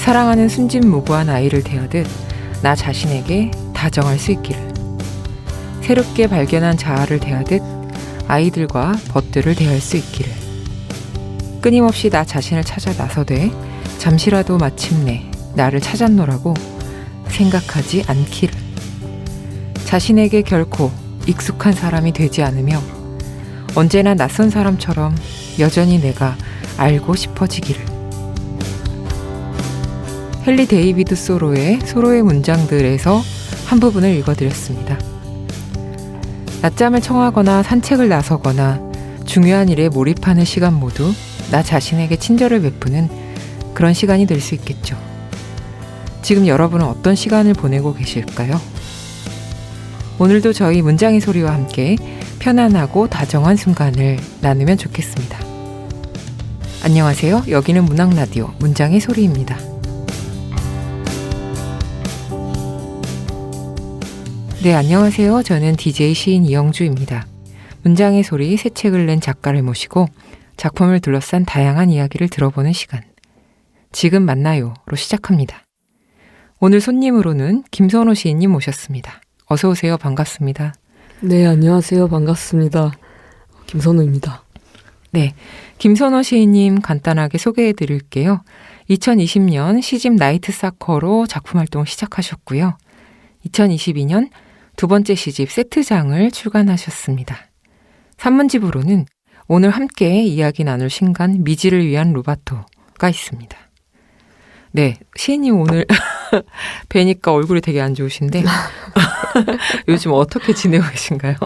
사랑하는 순진무구한 아이를 대하듯 나 자신에게 다정할 수 있기를. 새롭게 발견한 자아를 대하듯 아이들과 벗들을 대할 수 있기를. 끊임없이 나 자신을 찾아 나서되 잠시라도 마침내 나를 찾았노라고 생각하지 않기를. 자신에게 결코 익숙한 사람이 되지 않으며 언제나 낯선 사람처럼 여전히 내가 알고 싶어지기를. 헨리 데이비드 소로의 문장들에서 한 부분을 읽어드렸습니다. 낮잠을 청하거나 산책을 나서거나 중요한 일에 몰입하는 시간 모두 나 자신에게 친절을 베푸는 그런 시간이 될 수 있겠죠. 지금 여러분은 어떤 시간을 보내고 계실까요? 오늘도 저희 문장의 소리와 함께 편안하고 다정한 순간을 나누면 좋겠습니다. 안녕하세요. 여기는 문학라디오 문장의 소리입니다. 네, 안녕하세요. 저는 DJ 시인 이영주입니다. 문장의 소리 새 책을 낸 작가를 모시고 작품을 둘러싼 다양한 이야기를 들어보는 시간. 지금 만나요로 시작합니다. 오늘 손님으로는 김선호 시인님 모셨습니다. 어서 오세요. 반갑습니다. 네, 안녕하세요. 반갑습니다. 김선호입니다. 네, 김선호 시인님 간단하게 소개해 드릴게요. 2020년 시집 나이트 사커로 작품 활동을 시작하셨고요. 2022년 두 번째 시집 세트장을 출간하셨습니다. 산문집으로는 오늘 함께 이야기 나눌 신간 미지를 위한 루바토가 있습니다. 네, 시인님 오늘 뵈니까 얼굴이 되게 안 좋으신데 요즘 어떻게 지내고 계신가요?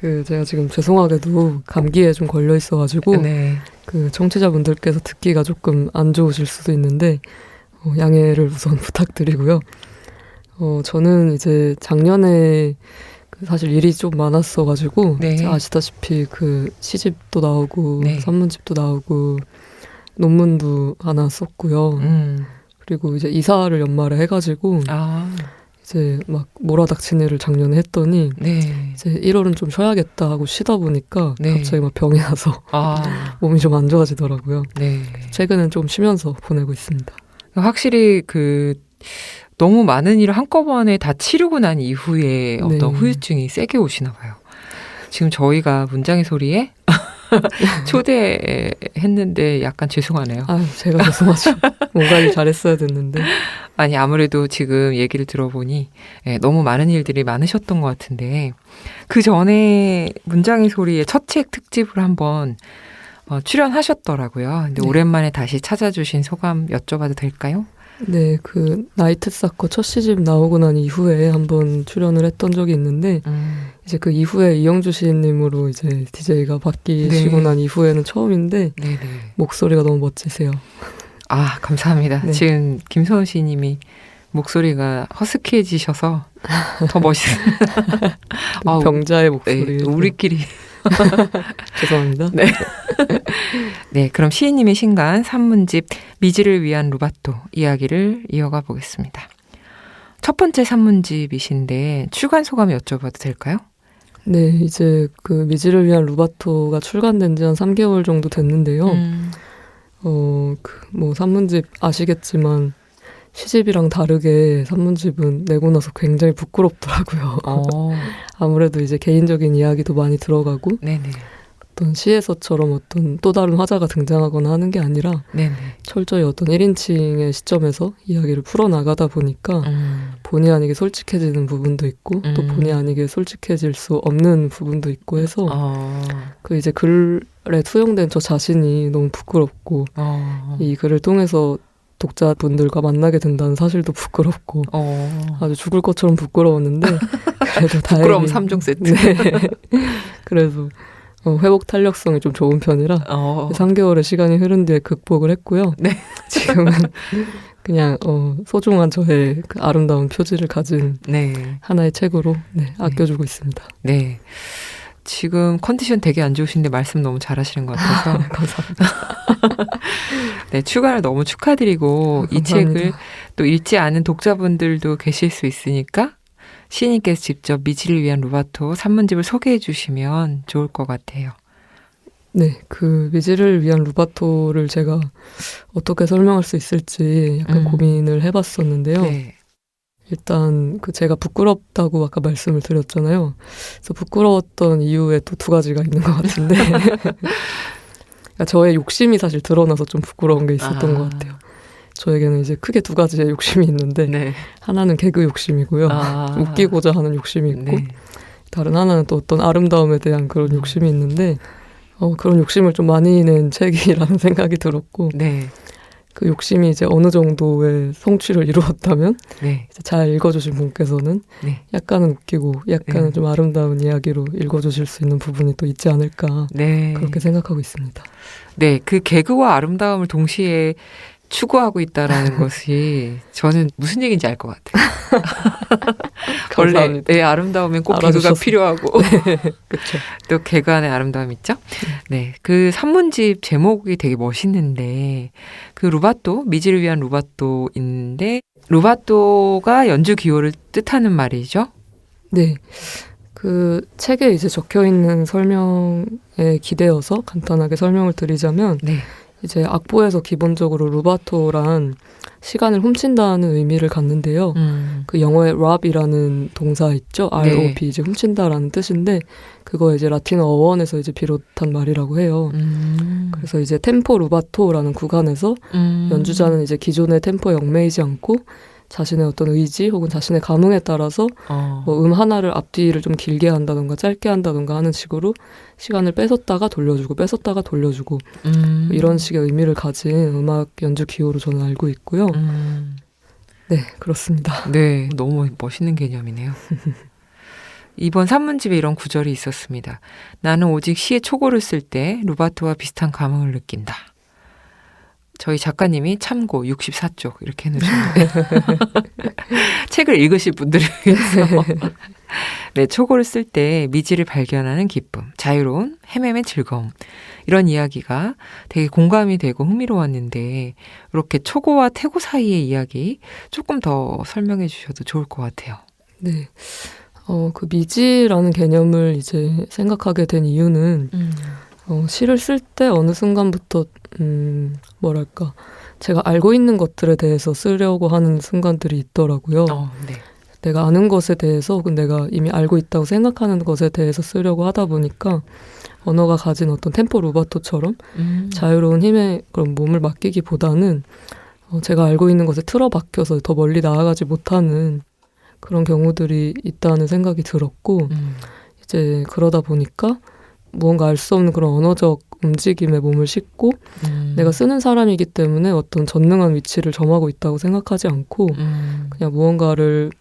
네, 제가 지금 죄송하게도 감기에 좀 걸려 있어가지고 네. 청취자분들께서 듣기가 조금 안 좋으실 수도 있는데 양해를 우선 부탁드리고요. 저는 이제 작년에 사실 일이 좀 많았어가지고 네. 아시다시피 시집도 나오고 네. 산문집도 나오고 논문도 하나 썼고요. 그리고 이제 이사를 연말에 해가지고 이제 막 몰아닥친 일을 작년에 했더니 네. 이제 1월은 좀 쉬어야겠다 하고 쉬다 보니까 네. 갑자기 막 병이 나서 몸이 좀 안 좋아지더라고요. 네. 최근엔 좀 쉬면서 보내고 있습니다. 확실히 너무 많은 일을 한꺼번에 다 치르고 난 이후에 어떤 후유증이 세게 오시나 봐요. 지금 저희가 문장의 소리에 초대했는데 약간 죄송하네요. 제가 죄송하죠. 뭔가를 잘했어야 됐는데. 아니, 아무래도 지금 얘기를 들어보니 너무 많은 일들이 많으셨던 것 같은데 그 전에 문장의 소리의 첫 책 특집을 한번 출연하셨더라고요. 근데 네. 오랜만에 다시 찾아주신 소감 여쭤봐도 될까요? 네, 나이트 사커 첫 시집 나오고 난 이후에 한번 출연을 했던 적이 있는데 이제 그 이후에 이영주 시인님으로 이제 DJ가 바뀌시고 네. 난 이후에는 처음인데 네네. 목소리가 너무 멋지세요. 감사합니다. 네. 지금 김선호 시인님이 목소리가 허스키해지셔서 더 멋있어요. 병자의 목소리. 네, 우리끼리. 죄송합니다. 네. 네, 그럼 시인님의 신간 산문집 미지를 위한 루바토 이야기를 이어가 보겠습니다. 첫 번째 산문집이신데 출간 소감 여쭤봐도 될까요? 네, 이제 미지를 위한 루바토가 출간된 지 한 3개월 정도 됐는데요. 산문집 아시겠지만 시집이랑 다르게 산문집은 내고 나서 굉장히 부끄럽더라고요. 아무래도 이제 개인적인 이야기도 많이 들어가고 네네. 어떤 시에서처럼 어떤 또 다른 화자가 등장하거나 하는 게 아니라 네네. 철저히 어떤 1인칭의 시점에서 이야기를 풀어나가다 보니까 본의 아니게 솔직해지는 부분도 있고 또 본의 아니게 솔직해질 수 없는 부분도 있고 해서 이제 글에 투영된 저 자신이 너무 부끄럽고 이 글을 통해서 독자분들과 만나게 된다는 사실도 부끄럽고 아주 죽을 것처럼 부끄러웠는데 그래도 다행히 부끄러움 3종 세트. 네. 그래도 회복 탄력성이 좀 좋은 편이라 3개월의 시간이 흐른 뒤에 극복을 했고요. 네. 지금은 그냥 소중한 저의 아름다운 표지를 가진 하나의 책으로 아껴주고 있습니다. 네. 지금 컨디션 되게 안 좋으신데 말씀 너무 잘하시는 것 같아서 감사합니다. 네, 출간을 너무 축하드리고 이 책을 또 읽지 않은 독자분들도 계실 수 있으니까 시인님께서 직접 미지를 위한 루바토 산문집을 소개해 주시면 좋을 것 같아요. 네, 그 미지를 위한 루바토를 제가 어떻게 설명할 수 있을지 약간 고민을 해봤었는데요. 네. 일단 그 제가 부끄럽다고 아까 말씀을 드렸잖아요. 그래서 부끄러웠던 이유에 또 2가지가 있는 것 같은데 그러니까 저의 욕심이 사실 드러나서 좀 부끄러운 게 있었던 것 같아요. 저에게는 이제 크게 2가지의 욕심이 있는데 네. 하나는 개그 욕심이고요. 웃기고자 하는 욕심이 있고 네. 다른 하나는 또 어떤 아름다움에 대한 그런 욕심이 있는데 그런 욕심을 좀 많이 낸 책이라는 생각이 들었고 네. 그 욕심이 이제 어느 정도의 성취를 이루었다면 네. 이제 잘 읽어주신 분께서는 네. 약간은 웃기고 약간은 네. 좀 아름다운 이야기로 읽어주실 수 있는 부분이 또 있지 않을까 네. 그렇게 생각하고 있습니다. 네, 그 개그와 아름다움을 동시에 추구하고 있다라는 것이 저는 무슨 얘기인지 알 것 같아요. 원래 네, 아름다우면 꼭 개그가 필요하고 네, 그렇죠. 또 개그 안에 아름다움 있죠. 네, 그 산문집 제목이 되게 멋있는데 그 루바토, 미지를 위한 루바토인데 루바토가 연주 기호를 뜻하는 말이죠. 네, 그 책에 이제 적혀 있는 설명에 기대어서 간단하게 설명을 드리자면. 네. 이제 악보에서 기본적으로 루바토란 시간을 훔친다는 의미를 갖는데요. 그 영어의 rob이라는 동사 있죠. ROB 네. 이제 훔친다라는 뜻인데 그거 이제 라틴어 어원에서 이제 비롯한 말이라고 해요. 그래서 이제 템포 루바토라는 구간에서 연주자는 이제 기존의 템포에 얽매이지 않고 자신의 어떤 의지 혹은 자신의 감흥에 따라서 뭐 하나를 앞뒤를 좀 길게 한다던가 짧게 한다던가 하는 식으로 시간을 뺏었다가 돌려주고 뺏었다가 돌려주고 이런 식의 의미를 가진 음악 연주 기호로 저는 알고 있고요. 네, 그렇습니다. 네, 너무 멋있는 개념이네요. 이번 산문집에 이런 구절이 있었습니다. 나는 오직 시의 초고를 쓸 때 루바토와 비슷한 감흥을 느낀다. 저희 작가님이 참고 64쪽 이렇게 해놓으셨는데 책을 읽으실 분들을 위해서 네, 초고를 쓸 때 미지를 발견하는 기쁨, 자유로운 헤매의 즐거움 이런 이야기가 되게 공감이 되고 흥미로웠는데 이렇게 초고와 태고 사이의 이야기 조금 더 설명해 주셔도 좋을 것 같아요. 네, 그 미지라는 개념을 이제 생각하게 된 이유는 시를 쓸 때 어느 순간부터 뭐랄까 제가 알고 있는 것들에 대해서 쓰려고 하는 순간들이 있더라고요. 네. 내가 아는 것에 대해서 혹은 내가 이미 알고 있다고 생각하는 것에 대해서 쓰려고 하다 보니까 언어가 가진 어떤 템포 루바토처럼 자유로운 힘에 그런 몸을 맡기기보다는 제가 알고 있는 것에 틀어박혀서 더 멀리 나아가지 못하는 그런 경우들이 있다는 생각이 들었고 이제 그러다 보니까 무언가 알 수 없는 그런 언어적 움직임에 몸을 싣고 내가 쓰는 사람이기 때문에 어떤 전능한 위치를 점하고 있다고 생각하지 않고 그냥 무언가를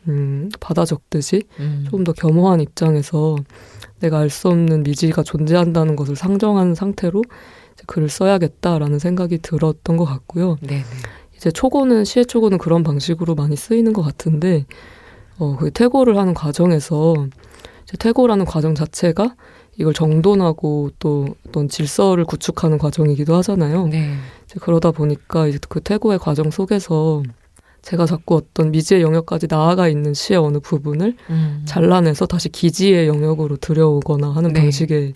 받아 적듯이 조금 더 겸허한 입장에서 내가 알 수 없는 미지가 존재한다는 것을 상정한 상태로 이제 글을 써야겠다라는 생각이 들었던 것 같고요. 네네. 이제 초고는 시의 초고는 그런 방식으로 많이 쓰이는 것 같은데 그 태고를 하는 과정에서 이제 태고라는 과정 자체가 이걸 정돈하고 또 어떤 질서를 구축하는 과정이기도 하잖아요. 네. 이제 그러다 보니까 이제 그 태고의 과정 속에서 제가 자꾸 어떤 미지의 영역까지 나아가 있는 시의 어느 부분을 잘라내서 다시 기지의 영역으로 들여오거나 하는 네. 방식의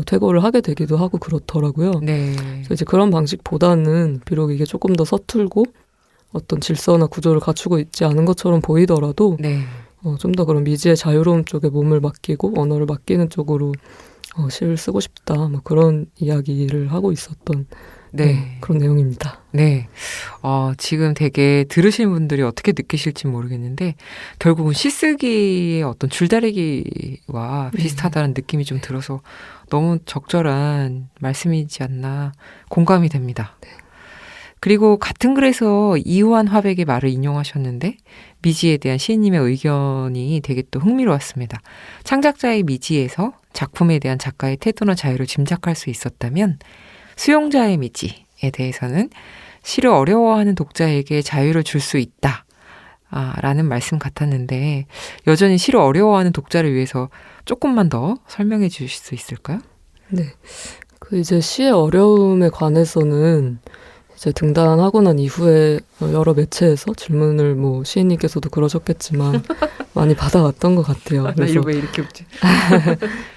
태고를 하게 되기도 하고 그렇더라고요. 네. 그래서 이제 그런 방식보다는 비록 이게 조금 더 서툴고 어떤 질서나 구조를 갖추고 있지 않은 것처럼 보이더라도 네. 좀 더 그런 미지의 자유로움 쪽에 몸을 맡기고 언어를 맡기는 쪽으로 시를 쓰고 싶다. 뭐 그런 이야기를 하고 있었던 네, 그런 내용입니다. 네. 지금 되게 들으시는 분들이 어떻게 느끼실지 모르겠는데 결국은 시쓰기의 어떤 줄다리기와 비슷하다는 느낌이 좀 들어서 너무 적절한 말씀이지 않나 공감이 됩니다. 네. 그리고 같은 글에서 이우환 화백의 말을 인용하셨는데 미지에 대한 시인님의 의견이 되게 또 흥미로웠습니다. 창작자의 미지에서 작품에 대한 작가의 태도나 자유를 짐작할 수 있었다면 수용자의 미지에 대해서는 시를 어려워하는 독자에게 자유를 줄 수 있다. 라는 말씀 같았는데 여전히 시를 어려워하는 독자를 위해서 조금만 더 설명해 주실 수 있을까요? 네. 그 이제 시의 어려움에 관해서는 이제 등단하고 난 이후에 여러 매체에서 질문을 시인님께서도 그러셨겠지만 많이 받아왔던 것 같아요. 나 이거 왜 이렇게 웃지?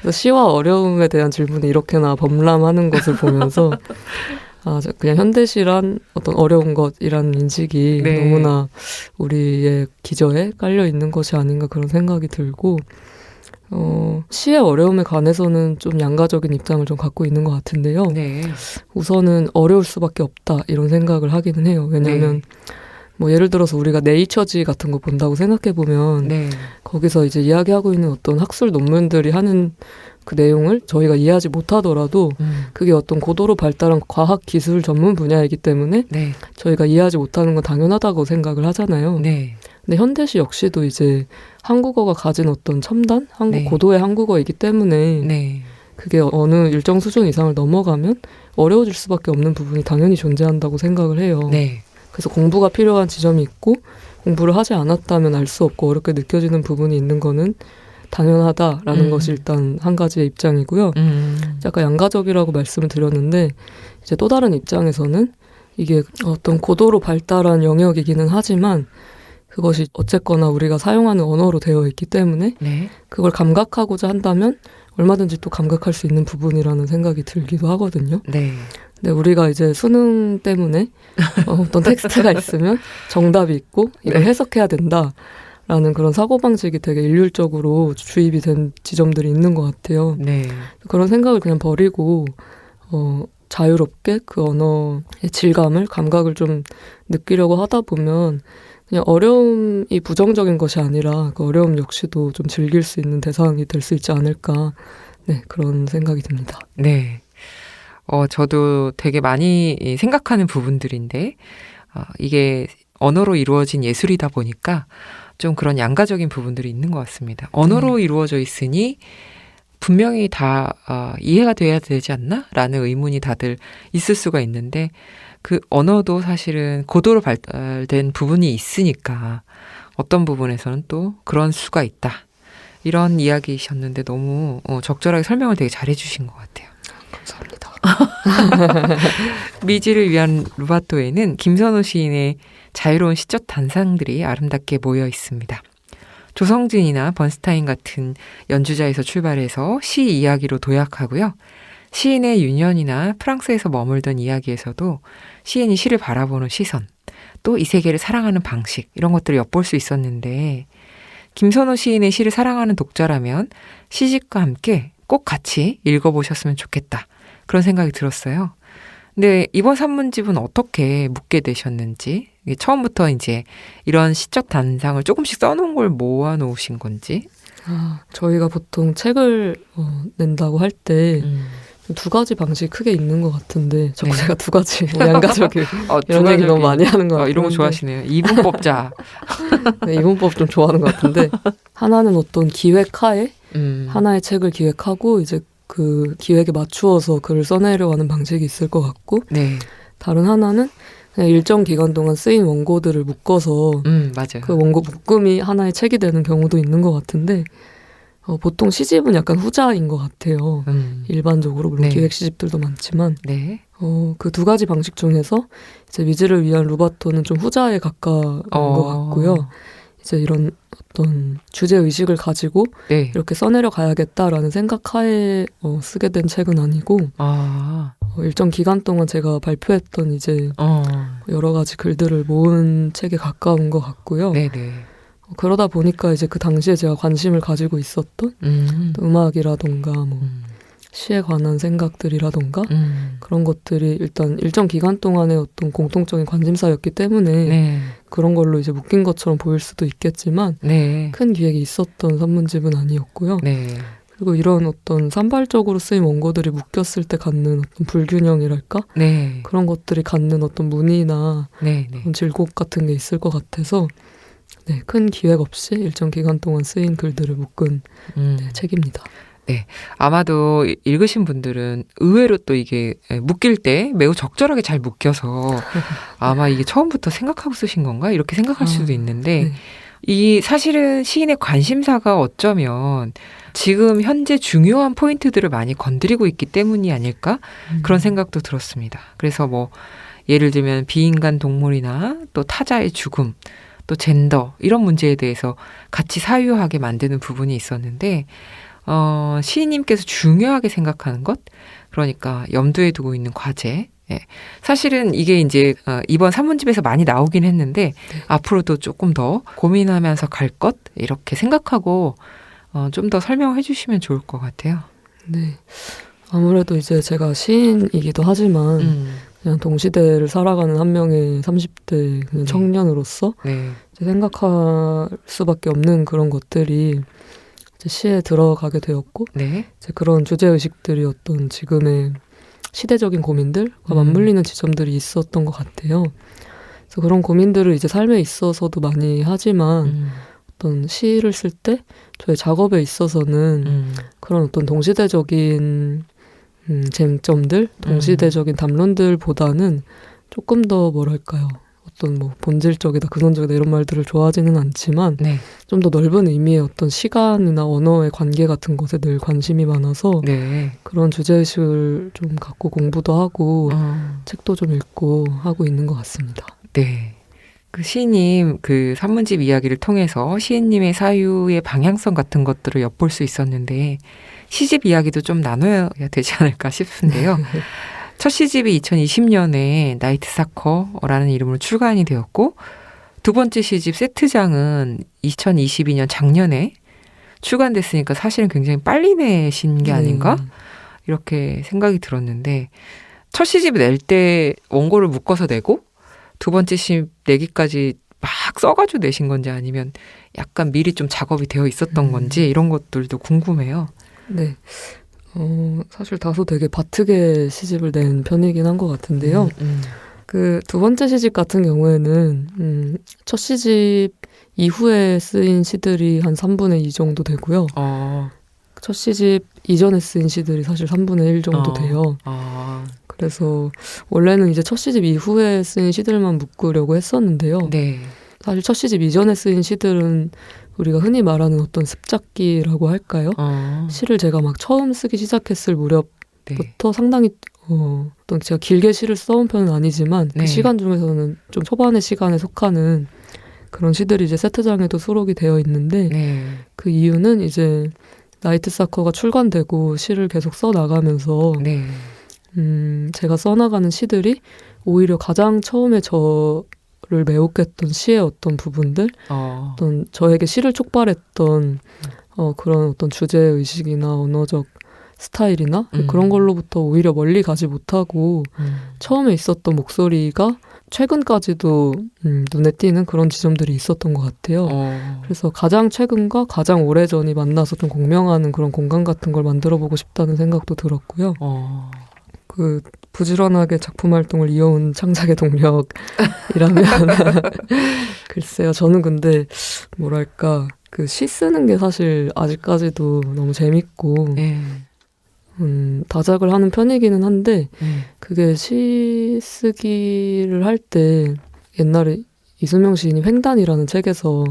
그래서 시와 어려움에 대한 질문이 이렇게나 범람하는 것을 보면서 그냥 현대시란 어떤 어려운 것이라는 인식이 네. 너무나 우리의 기저에 깔려 있는 것이 아닌가 그런 생각이 들고 시의 어려움에 관해서는 좀 양가적인 입장을 좀 갖고 있는 것 같은데요. 네. 우선은 어려울 수밖에 없다 이런 생각을 하기는 해요. 왜냐하면 뭐 예를 들어서 우리가 네이처지 같은 거 본다고 생각해 보면 거기서 이제 이야기하고 있는 어떤 학술 논문들이 하는 그 내용을 저희가 이해하지 못하더라도 그게 어떤 고도로 발달한 과학 기술 전문 분야이기 때문에 저희가 이해하지 못하는 건 당연하다고 생각을 하잖아요. 근데 현대시 역시도 이제 한국어가 가진 어떤 첨단, 고도의 한국어이기 때문에 그게 어느 일정 수준 이상을 넘어가면 어려워질 수밖에 없는 부분이 당연히 존재한다고 생각을 해요. 그래서 공부가 필요한 지점이 있고 공부를 하지 않았다면 알 수 없고 어렵게 느껴지는 부분이 있는 거는 당연하다라는 것이 일단 한 가지의 입장이고요. 약간 양가적이라고 말씀을 드렸는데 이제 또 다른 입장에서는 이게 어떤 고도로 발달한 영역이기는 하지만 그것이 어쨌거나 우리가 사용하는 언어로 되어 있기 때문에 그걸 감각하고자 한다면 얼마든지 또 감각할 수 있는 부분이라는 생각이 들기도 하거든요. 근데 우리가 이제 수능 때문에 어떤 텍스트가 있으면 정답이 있고 이걸 해석해야 된다라는 그런 사고방식이 되게 일률적으로 주입이 된 지점들이 있는 것 같아요. 그런 생각을 그냥 버리고 자유롭게 그 언어의 질감을, 감각을 좀 느끼려고 하다 보면 그냥 어려움이 부정적인 것이 아니라 그 어려움 역시도 좀 즐길 수 있는 대상이 될 수 있지 않을까. 그런 생각이 듭니다. 저도 되게 많이 생각하는 부분들인데 이게 언어로 이루어진 예술이다 보니까 좀 그런 양가적인 부분들이 있는 것 같습니다. 언어로 이루어져 있으니 분명히 다 이해가 돼야 되지 않나? 라는 의문이 다들 있을 수가 있는데 그 언어도 사실은 고도로 발달된 부분이 있으니까 어떤 부분에서는 또 그런 수가 있다. 이런 이야기이셨는데 너무 적절하게 설명을 되게 잘해주신 것 같아요. 감사합니다. 미지를 위한 루바토에는 김선호 시인의 자유로운 시적 단상들이 아름답게 모여 있습니다. 조성진이나 번스타인 같은 연주자에서 출발해서 시 이야기로 도약하고요. 시인의 유년이나 프랑스에서 머물던 이야기에서도 시인이 시를 바라보는 시선, 또 이 세계를 사랑하는 방식 이런 것들을 엿볼 수 있었는데 김선호 시인의 시를 사랑하는 독자라면 시집과 함께 꼭 같이 읽어보셨으면 좋겠다. 그런 생각이 들었어요. 근데 이번 산문집은 어떻게 묻게 되셨는지, 처음부터 이제 이런 시적 단상을 조금씩 써놓은 걸 모아놓으신 건지? 저희가 보통 책을 낸다고 할 때 두 가지 방식이 크게 있는 것 같은데 제가 두 가지 양가적인 이런 얘기 너무 많이 하는 것 같아요. 이런 거 좋아하시네요. 이분법자. 이분법 좀 좋아하는 것 같은데 하나는 어떤 기획하에 하나의 책을 기획하고 이제 그 기획에 맞추어서 글을 써내려가는 방식이 있을 것 같고 다른 하나는 그냥 일정 기간 동안 쓰인 원고들을 묶어서 맞아요. 그 원고 묶음이 하나의 책이 되는 경우도 있는 것 같은데 보통 시집은 약간 후자인 것 같아요. 일반적으로 물론 기획 시집들도 많지만 그 두 가지 방식 중에서 이제 미지를 위한 루바토는 좀 후자에 가까운 것 같고요. 이제 이런 어떤 주제 의식을 가지고 이렇게 써내려 가야겠다라는 생각하에 쓰게 된 책은 아니고 일정 기간 동안 제가 발표했던 이제 여러 가지 글들을 모은 책에 가까운 것 같고요. 그러다 보니까 이제 그 당시에 제가 관심을 가지고 있었던 음악이라던가 뭐 시에 관한 생각들이라던가 그런 것들이 일단 일정 기간 동안의 어떤 공통적인 관심사였기 때문에 그런 걸로 이제 묶인 것처럼 보일 수도 있겠지만 큰 기획이 있었던 산문집은 아니었고요. 그리고 이런 어떤 산발적으로 쓰인 원고들이 묶였을 때 갖는 어떤 불균형이랄까? 그런 것들이 갖는 어떤 무늬나 그런 질곡 같은 게 있을 것 같아서 큰 기획 없이 일정 기간 동안 쓰인 글들을 묶은 책입니다. 아마도 읽으신 분들은 의외로 또 이게 묶일 때 매우 적절하게 잘 묶여서 아마 이게 처음부터 생각하고 쓰신 건가? 이렇게 생각할 수도 있는데 이 사실은 시인의 관심사가 어쩌면 지금 현재 중요한 포인트들을 많이 건드리고 있기 때문이 아닐까? 그런 생각도 들었습니다. 그래서 뭐 예를 들면 비인간 동물이나 또 타자의 죽음, 또 젠더 이런 문제에 대해서 같이 사유하게 만드는 부분이 있었는데 시인님께서 중요하게 생각하는 것, 그러니까 염두에 두고 있는 과제. 예. 사실은 이게 이제 이번 산문집에서 많이 나오긴 했는데 네. 앞으로도 조금 더 고민하면서 갈 것 이렇게 생각하고 좀 더 설명해 주시면 좋을 것 같아요. 네. 아무래도 이제 제가 시인이기도 하지만 그냥 동시대를 살아가는 한 명의 30대 그냥 청년으로서 이제 생각할 수밖에 없는 그런 것들이 이제 시에 들어가게 되었고 이제 그런 주제의식들이 어떤 지금의 시대적인 고민들과 맞물리는 지점들이 있었던 것 같아요. 그래서 그런 고민들을 이제 삶에 있어서도 많이 하지만 어떤 시를 쓸 때 저의 작업에 있어서는 그런 어떤 동시대적인 쟁점들, 동시대적인 담론들보다는 조금 더 뭐랄까요. 어떤 뭐 본질적이다, 근원적이다 이런 말들을 좋아하지는 않지만 좀 더 넓은 의미의 어떤 시간이나 언어의 관계 같은 것에 늘 관심이 많아서 그런 주제의식을 좀 갖고 공부도 하고 책도 좀 읽고 하고 있는 것 같습니다. 네. 그 시인님 그 산문집 이야기를 통해서 시인님의 사유의 방향성 같은 것들을 엿볼 수 있었는데 시집 이야기도 좀 나눠야 되지 않을까 싶은데요. 첫 시집이 2020년에 나이트 사커라는 이름으로 출간이 되었고 두 번째 시집 세트장은 2022년 작년에 출간됐으니까 사실은 굉장히 빨리 내신 게 아닌가? 이렇게 생각이 들었는데 첫 시집 낼 때 원고를 묶어서 내고 두 번째 시집 내기까지 막 써가지고 내신 건지 아니면 약간 미리 좀 작업이 되어 있었던 건지 이런 것들도 궁금해요. 네. 사실 다소 되게 바트게 시집을 낸 편이긴 한 것 같은데요. 그 두 번째 시집 같은 경우에는 첫 시집 이후에 쓰인 시들이 한 3분의 2 정도 되고요. 첫 시집 이전에 쓰인 시들이 사실 3분의 1 정도 돼요. 그래서 원래는 이제 첫 시집 이후에 쓰인 시들만 묶으려고 했었는데요. 사실 첫 시집 이전에 쓰인 시들은 우리가 흔히 말하는 어떤 습작기라고 할까요? 시를 제가 막 처음 쓰기 시작했을 무렵부터 상당히 어떤 제가 길게 시를 써온 편은 아니지만 그 시간 중에서는 좀 초반의 시간에 속하는 그런 시들이 이제 세트장에도 수록이 되어 있는데 그 이유는 이제 나이트 사커가 출간되고 시를 계속 써나가면서 제가 써나가는 시들이 오히려 가장 처음에 저를 매혹했던 시의 어떤 부분들, 어떤 저에게 시를 촉발했던 그런 어떤 주제의식이나 언어적 스타일이나 그런 걸로부터 오히려 멀리 가지 못하고 처음에 있었던 목소리가 최근까지도 눈에 띄는 그런 지점들이 있었던 것 같아요. 그래서 가장 최근과 가장 오래전이 만나서 좀 공명하는 그런 공간 같은 걸 만들어보고 싶다는 생각도 들었고요. 그 부지런하게 작품 활동을 이어온 창작의 동력이라면 글쎄요. 저는 근데 뭐랄까 그 시 쓰는 게 사실 아직까지도 너무 재밌고 다작을 하는 편이기는 한데 그게 시 쓰기를 할 때 옛날에 이수명 시인이 횡단이라는 책에서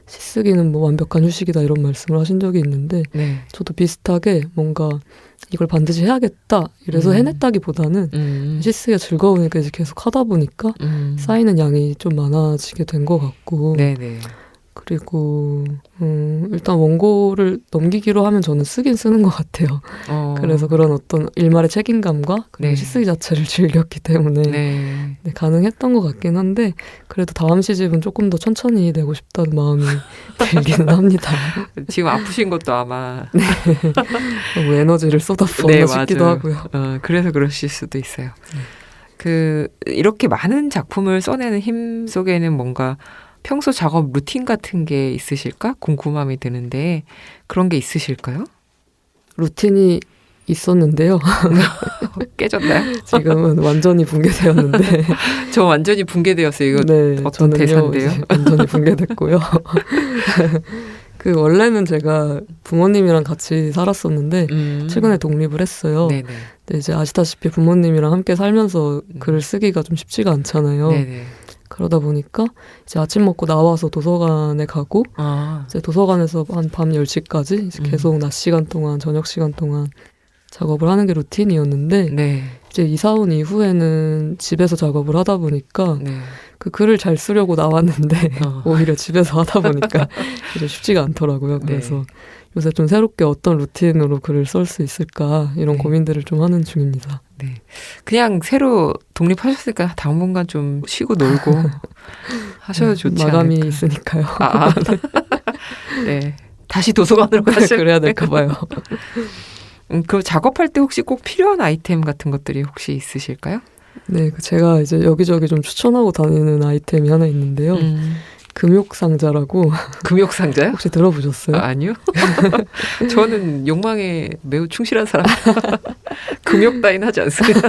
시 쓰기는 뭐 완벽한 휴식이다 이런 말씀을 하신 적이 있는데 저도 비슷하게 뭔가 이걸 반드시 해야겠다 이래서 해냈다기보다는 시 쓰기가 즐거우니까 이제 계속 하다 보니까 쌓이는 양이 좀 많아지게 된 것 같고 그리고 일단 원고를 넘기기로 하면 저는 쓰긴 쓰는 것 같아요. 그래서 그런 어떤 일말의 책임감과 그리고 시쓰기 자체를 즐겼기 때문에 가능했던 것 같긴 한데 그래도 다음 시집은 조금 더 천천히 내고 싶다는 마음이 들기는 합니다. 지금 아프신 것도 아마 너무 에너지를 쏟아부었나 싶기도 하고요. 그래서 그러실 수도 있어요. 그 이렇게 많은 작품을 써내는 힘 속에는 뭔가 평소 작업 루틴 같은 게 있으실까? 궁금함이 드는데 그런 게 있으실까요? 루틴이 있었는데요. 깨졌나요? 지금은 완전히 붕괴되었는데 저 완전히 붕괴되었어요. 이거 어떤 대사인데요? 완전히 붕괴됐고요. 그 원래는 제가 부모님이랑 같이 살았었는데 최근에 독립을 했어요. 근데 이제 아시다시피 부모님이랑 함께 살면서 글을 쓰기가 좀 쉽지가 않잖아요. 그러다 보니까 이제 아침 먹고 나와서 도서관에 가고 이제 도서관에서 한 밤 10시까지 이제 계속 낮 시간 동안 저녁 시간 동안 작업을 하는 게 루틴이었는데 이제 이사 온 이후에는 집에서 작업을 하다 보니까 그 글을 잘 쓰려고 나왔는데 오히려 집에서 하다 보니까 이제 쉽지가 않더라고요. 그래서 요새 좀 새롭게 어떤 루틴으로 글을 쓸 수 있을까 이런 고민들을 좀 하는 중입니다. 네, 그냥 새로 독립하셨으니까 당분간 좀 쉬고 놀고 하셔도 좋지 않을까. 마감이 있으니까요. 네, 다시 도서관으로 가셔야 그래야 될까 봐요. 그 작업할 때 혹시 꼭 필요한 아이템 같은 것들이 혹시 있으실까요? 네, 저가 이제 여기저기 좀 추천하고 다니는 아이템이 하나 있는데요. 금욕상자라고. 금욕상자요? 혹시 들어보셨어요? 아니요. 저는 욕망에 매우 충실한 사람. 금욕 따윈 하지 않습니다.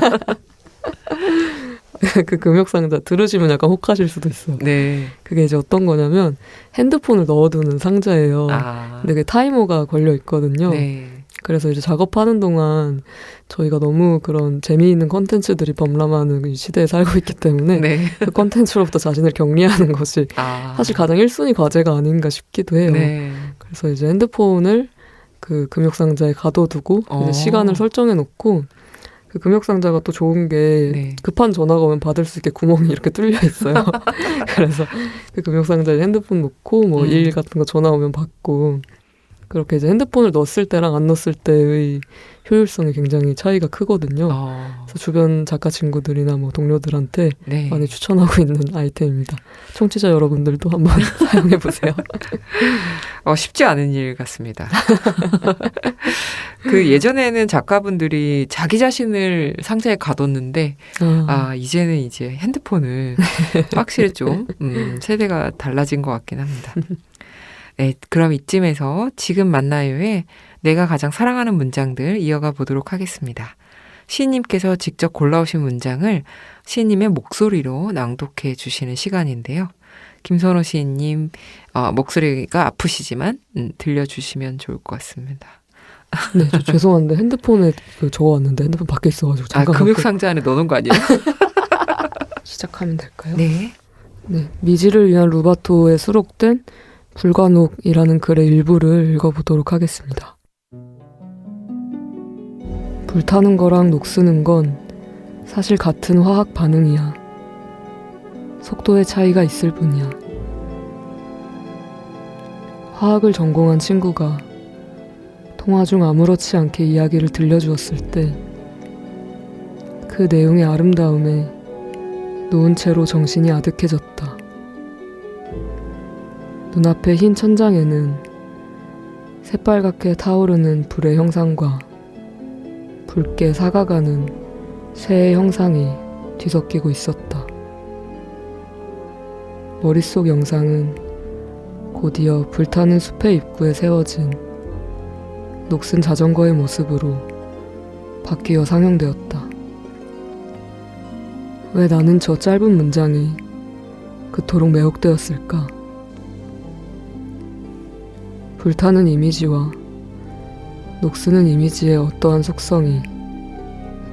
그 금욕상자 들으시면 약간 혹하실 수도 있어요. 네. 그게 이제 어떤 거냐면 핸드폰을 넣어두는 상자예요. 근데 그 타이머가 걸려 있거든요. 네. 그래서 이제 작업하는 동안 저희가 너무 그런 재미있는 컨텐츠들이 범람하는 시대에 살고 있기 때문에 그 컨텐츠로부터 자신을 격리하는 것이 사실 가장 1순위 과제가 아닌가 싶기도 해요. 그래서 이제 핸드폰을 그 금욕상자에 가둬두고 이제 시간을 설정해 놓고 그 금욕상자가 또 좋은 게 급한 전화가 오면 받을 수 있게 구멍이 이렇게 뚫려 있어요. 그래서 그 금욕상자에 핸드폰 놓고 뭐 일 같은 거 전화 오면 받고 그렇게 이제 핸드폰을 넣었을 때랑 안 넣었을 때의 효율성이 굉장히 차이가 크거든요. 그래서 주변 작가 친구들이나 뭐 동료들한테 많이 추천하고 있는 아이템입니다. 청취자 여러분들도 한번 사용해보세요. 쉽지 않은 일 같습니다. 그 예전에는 작가분들이 자기 자신을 상자에 가뒀는데 이제는 이제 핸드폰을 확실히 좀 세대가 달라진 것 같긴 합니다. 네, 그럼 이쯤에서 지금 만나요에 내가 가장 사랑하는 문장들 이어가 보도록 하겠습니다. 시인님께서 직접 골라오신 문장을 시인님의 목소리로 낭독해 주시는 시간인데요. 김선호 시인님 목소리가 아프시지만 들려주시면 좋을 것 같습니다. 네, 저 죄송한데 핸드폰에 적어왔는데 핸드폰 밖에 있어가지고 잠깐 금욕상자 안에 넣어놓은 거 아니에요? 시작하면 될까요? 네. 네, 미지를 위한 루바토에 수록된 불관옥이라는 글의 일부를 읽어보도록 하겠습니다. 불타는 거랑 녹쓰는 건 사실 같은 화학 반응이야. 속도의 차이가 있을 뿐이야. 화학을 전공한 친구가 통화 중 아무렇지 않게 이야기를 들려주었을 때 그 내용의 아름다움에 놓은 채로 정신이 아득해졌다. 눈앞의 흰 천장에는 새빨갛게 타오르는 불의 형상과 붉게 사가가는 새의 형상이 뒤섞이고 있었다. 머릿속 영상은 곧이어 불타는 숲의 입구에 세워진 녹슨 자전거의 모습으로 바뀌어 상영되었다. 왜 나는 저 짧은 문장이 그토록 매혹되었을까? 불타는 이미지와 녹쓰는 이미지의 어떠한 속성이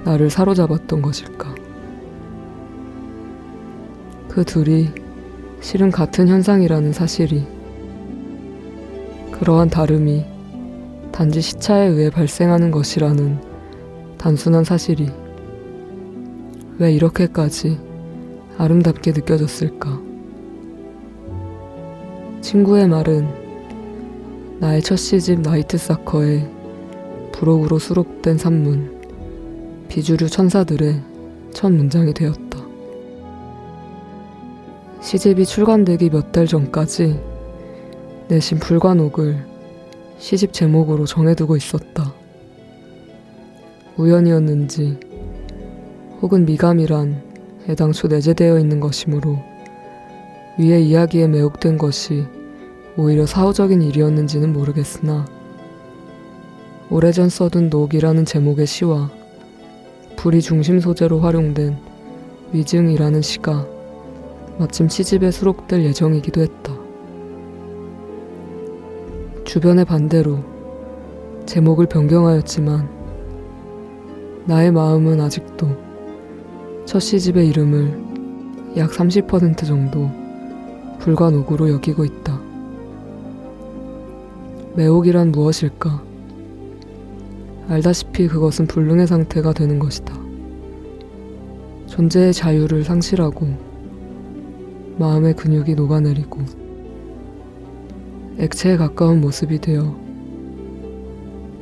나를 사로잡았던 것일까? 그 둘이 실은 같은 현상이라는 사실이, 그러한 다름이 단지 시차에 의해 발생하는 것이라는 단순한 사실이 왜 이렇게까지 아름답게 느껴졌을까? 친구의 말은 나의 첫 시집 나이트 사커에 부록으로 수록된 산문 비주류 천사들의 첫 문장이 되었다. 시집이 출간되기 몇 달 전까지 내심 불관옥을 시집 제목으로 정해두고 있었다. 우연이었는지 혹은 미감이란 애당초 내재되어 있는 것이므로 위의 이야기에 매혹된 것이 오히려 사후적인 일이었는지는 모르겠으나 오래전 써둔 녹이라는 제목의 시와 불이 중심 소재로 활용된 위증이라는 시가 마침 시집에 수록될 예정이기도 했다. 주변의 반대로 제목을 변경하였지만 나의 마음은 아직도 첫 시집의 이름을 약 30% 정도 불관옥으로 여기고 있다. 매혹이란 무엇일까? 알다시피 그것은 불능의 상태가 되는 것이다. 존재의 자유를 상실하고 마음의 근육이 녹아내리고 액체에 가까운 모습이 되어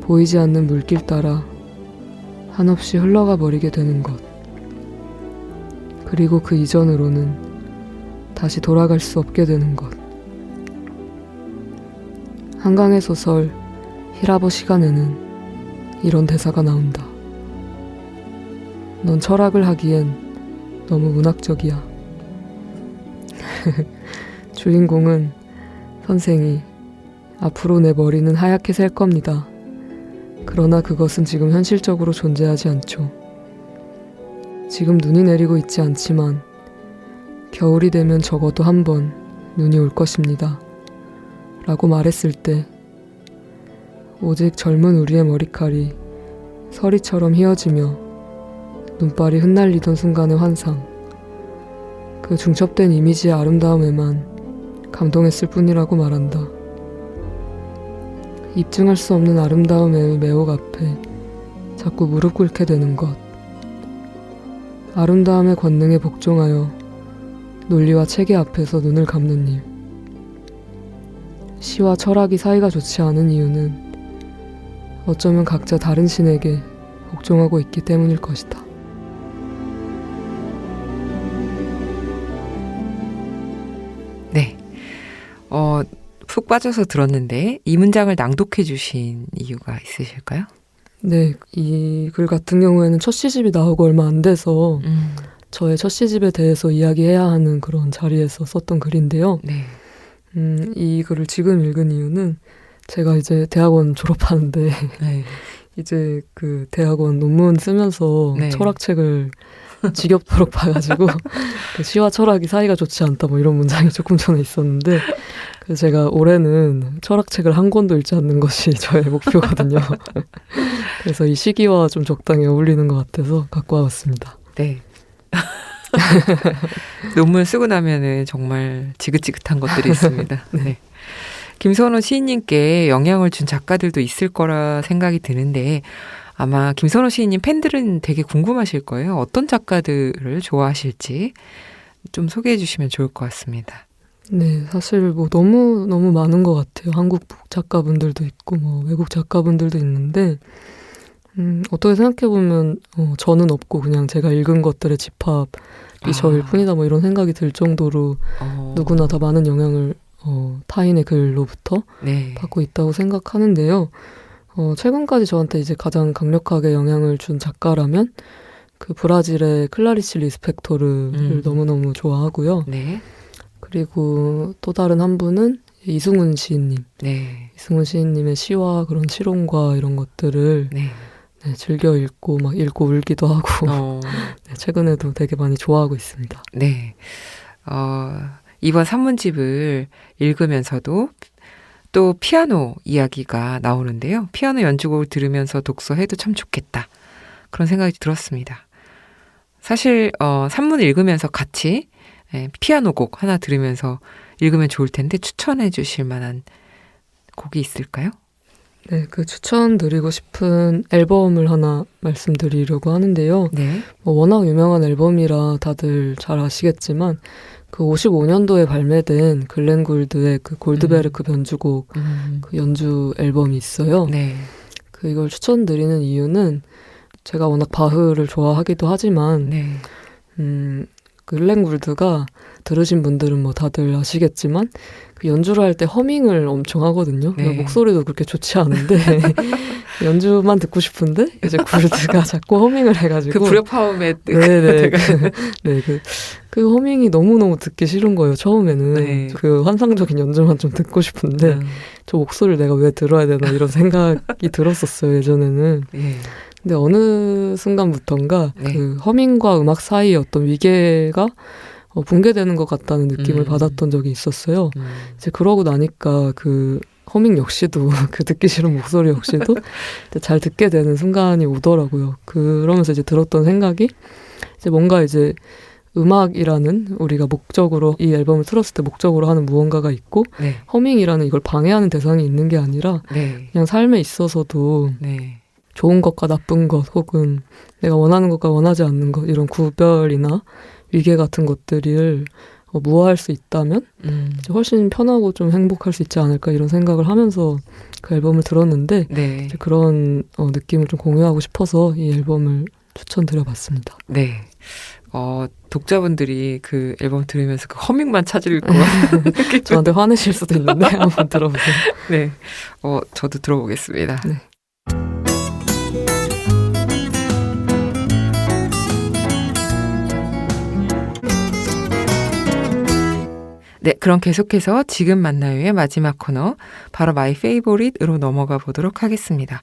보이지 않는 물길 따라 한없이 흘러가 버리게 되는 것. 그리고 그 이전으로는 다시 돌아갈 수 없게 되는 것. 한강의 소설 히라보 시간에는 이런 대사가 나온다. 넌 철학을 하기엔 너무 문학적이야. 주인공은 선생이 앞으로 내 머리는 하얗게 셀 겁니다. 그러나 그것은 지금 현실적으로 존재하지 않죠. 지금 눈이 내리고 있지 않지만 겨울이 되면 적어도 한 번 눈이 올 것입니다. 라고 말했을 때 오직 젊은 우리의 머리칼이 서리처럼 휘어지며 눈발이 흩날리던 순간의 환상, 그 중첩된 이미지의 아름다움에만 감동했을 뿐이라고 말한다. 입증할 수 없는 아름다움의 매혹 앞에 자꾸 무릎 꿇게 되는 것. 아름다움의 권능에 복종하여 논리와 체계 앞에서 눈을 감는 일. 시와 철학이 사이가 좋지 않은 이유는 어쩌면 각자 다른 신에게 복종하고 있기 때문일 것이다. 네. 푹 빠져서 들었는데 이 문장을 낭독해 주신 이유가 있으실까요? 네, 이 글 같은 경우에는 첫 시집이 나오고 얼마 안 돼서 저의 첫 시집에 대해서 이야기해야 하는 그런 자리에서 썼던 글인데요. 네. 이 글을 지금 읽은 이유는 제가 이제 대학원 졸업하는데 네. 이제 그 대학원 논문 쓰면서 네. 철학책을 지겹도록 봐가지고 그 시와 철학이 사이가 좋지 않다 뭐 이런 문장이 조금 전에 있었는데 그래서 제가 올해는 철학책을 한 권도 읽지 않는 것이 저의 목표거든요. 그래서 이 시기와 좀 적당히 어울리는 것 같아서 갖고 와봤습니다. 네. 논문 쓰고 나면은 정말 지긋지긋한 것들이 있습니다. 네. 김선호 시인님께 영향을 준 작가들도 있을 거라 생각이 드는데 아마 김선호 시인님 팬들은 되게 궁금하실 거예요. 어떤 작가들을 좋아하실지 좀 소개해 주시면 좋을 것 같습니다. 네, 사실 뭐 너무 많은 것 같아요. 한국 작가분들도 있고 뭐 외국 작가분들도 있는데 어떻게 생각해보면 저는 없고 그냥 제가 읽은 것들의 집합이 저일 뿐이다 뭐 이런 생각이 들 정도로 누구나 다 많은 영향을 타인의 글로부터 네. 받고 있다고 생각하는데요. 최근까지 저한테 이제 가장 강력하게 영향을 준 작가라면 그 브라질의 클라리시 리스펙토르를 너무너무 좋아하고요. 네. 그리고 또 다른 한 분은 이승훈 시인님. 네. 이승훈 시인님의 시와 그런 실용과 이런 것들을 네. 네, 즐겨 읽고 막 읽고 울기도 하고 네, 최근에도 되게 많이 좋아하고 있습니다. 네. 이번 산문집을 읽으면서도 또 피아노 이야기가 나오는데요. 피아노 연주곡을 들으면서 독서해도 참 좋겠다. 그런 생각이 들었습니다. 사실 산문을 읽으면서 같이 피아노 곡 하나 들으면서 읽으면 좋을 텐데 추천해 주실 만한 곡이 있을까요? 네, 그 추천드리고 싶은 앨범을 하나 말씀드리려고 하는데요. 네. 워낙 유명한 앨범이라 다들 잘 아시겠지만 그 55년도에 발매된 글렌 굴드의 그 골드베르크 변주곡 그 연주 앨범이 있어요. 네. 그 이걸 추천드리는 이유는 제가 워낙 바흐를 좋아하기도 하지만 네. 글렌 굴드가 들으신 분들은 뭐 다들 아시겠지만 그 연주를 할 때 허밍을 엄청 하거든요. 네. 목소리도 그렇게 좋지 않은데 연주만 듣고 싶은데 이제 굴드가 자꾸 허밍을 해가지고 그 불협화음의 네네 그 허밍이 너무너무 듣기 싫은 거예요. 처음에는 네. 그 환상적인 연주만 좀 듣고 싶은데 저 목소리를 내가 왜 들어야 되나 이런 생각이 들었었어요. 예전에는. 네. 근데 어느 순간부턴가 네. 그 허밍과 음악 사이의 어떤 위계가 붕괴되는 것 같다는 느낌을 받았던 적이 있었어요. 이제 그러고 나니까 그 허밍 역시도 그 듣기 싫은 목소리 역시도 잘 듣게 되는 순간이 오더라고요. 그러면서 이제 들었던 생각이 이제 뭔가 이제 음악이라는 우리가 목적으로 이 앨범을 틀었을 때 목적으로 하는 무언가가 있고 네. 허밍이라는 이걸 방해하는 대상이 있는 게 아니라 네. 그냥 삶에 있어서도 네. 좋은 것과 나쁜 것 혹은 내가 원하는 것과 원하지 않는 것 이런 구별이나 위계 같은 것들을 무화할 수 있다면 이제 훨씬 편하고 좀 행복할 수 있지 않을까 이런 생각을 하면서 그 앨범을 들었는데 네. 이제 그런 느낌을 좀 공유하고 싶어서 이 앨범을 추천드려봤습니다. 네. 독자분들이 그 앨범 들으면서 그 허밍만 찾을 것 같아요. 저한테 화내실 수도 있는데 한번 들어보세요. 네. 저도 들어보겠습니다. 네. 네, 그럼 계속해서 지금 만나요의 마지막 코너, 바로 마이 페이보릿으로 넘어가 보도록 하겠습니다.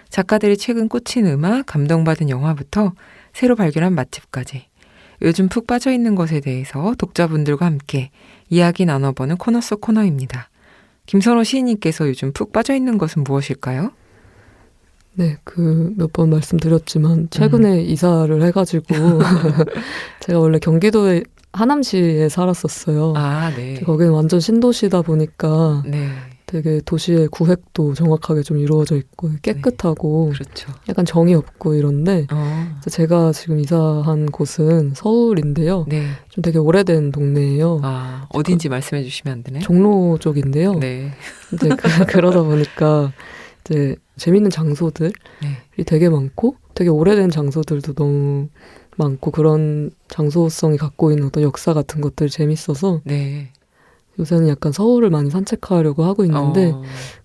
작가들이 최근 꽂힌 음악, 감동받은 영화부터 새로 발견한 맛집까지 요즘 푹 빠져있는 것에 대해서 독자분들과 함께 이야기 나눠보는 코너 속 코너입니다. 김선호 시인님께서 요즘 푹 빠져있는 것은 무엇일까요? 네, 몇 번 말씀드렸지만 최근에 이사를 해가지고 제가 원래 경기도에 하남시에 살았었어요. 아, 네. 거기는 완전 신도시다 보니까 네. 되게 도시의 구획도 정확하게 좀 이루어져 있고 깨끗하고 네. 그렇죠. 약간 정이 없고 이런데 제가 지금 이사한 곳은 서울인데요. 네. 좀 되게 오래된 동네예요. 아, 어딘지 말씀해 주시면 안 되나요? 종로 쪽인데요. 네. 이제 그러다 보니까 이제 재밌는 장소들이 되게 많고 되게 오래된 장소들도 너무 많고 그런 장소성이 갖고 있는 어떤 역사 같은 것들이 재밌어서 네. 요새는 약간 서울을 많이 산책하려고 하고 있는데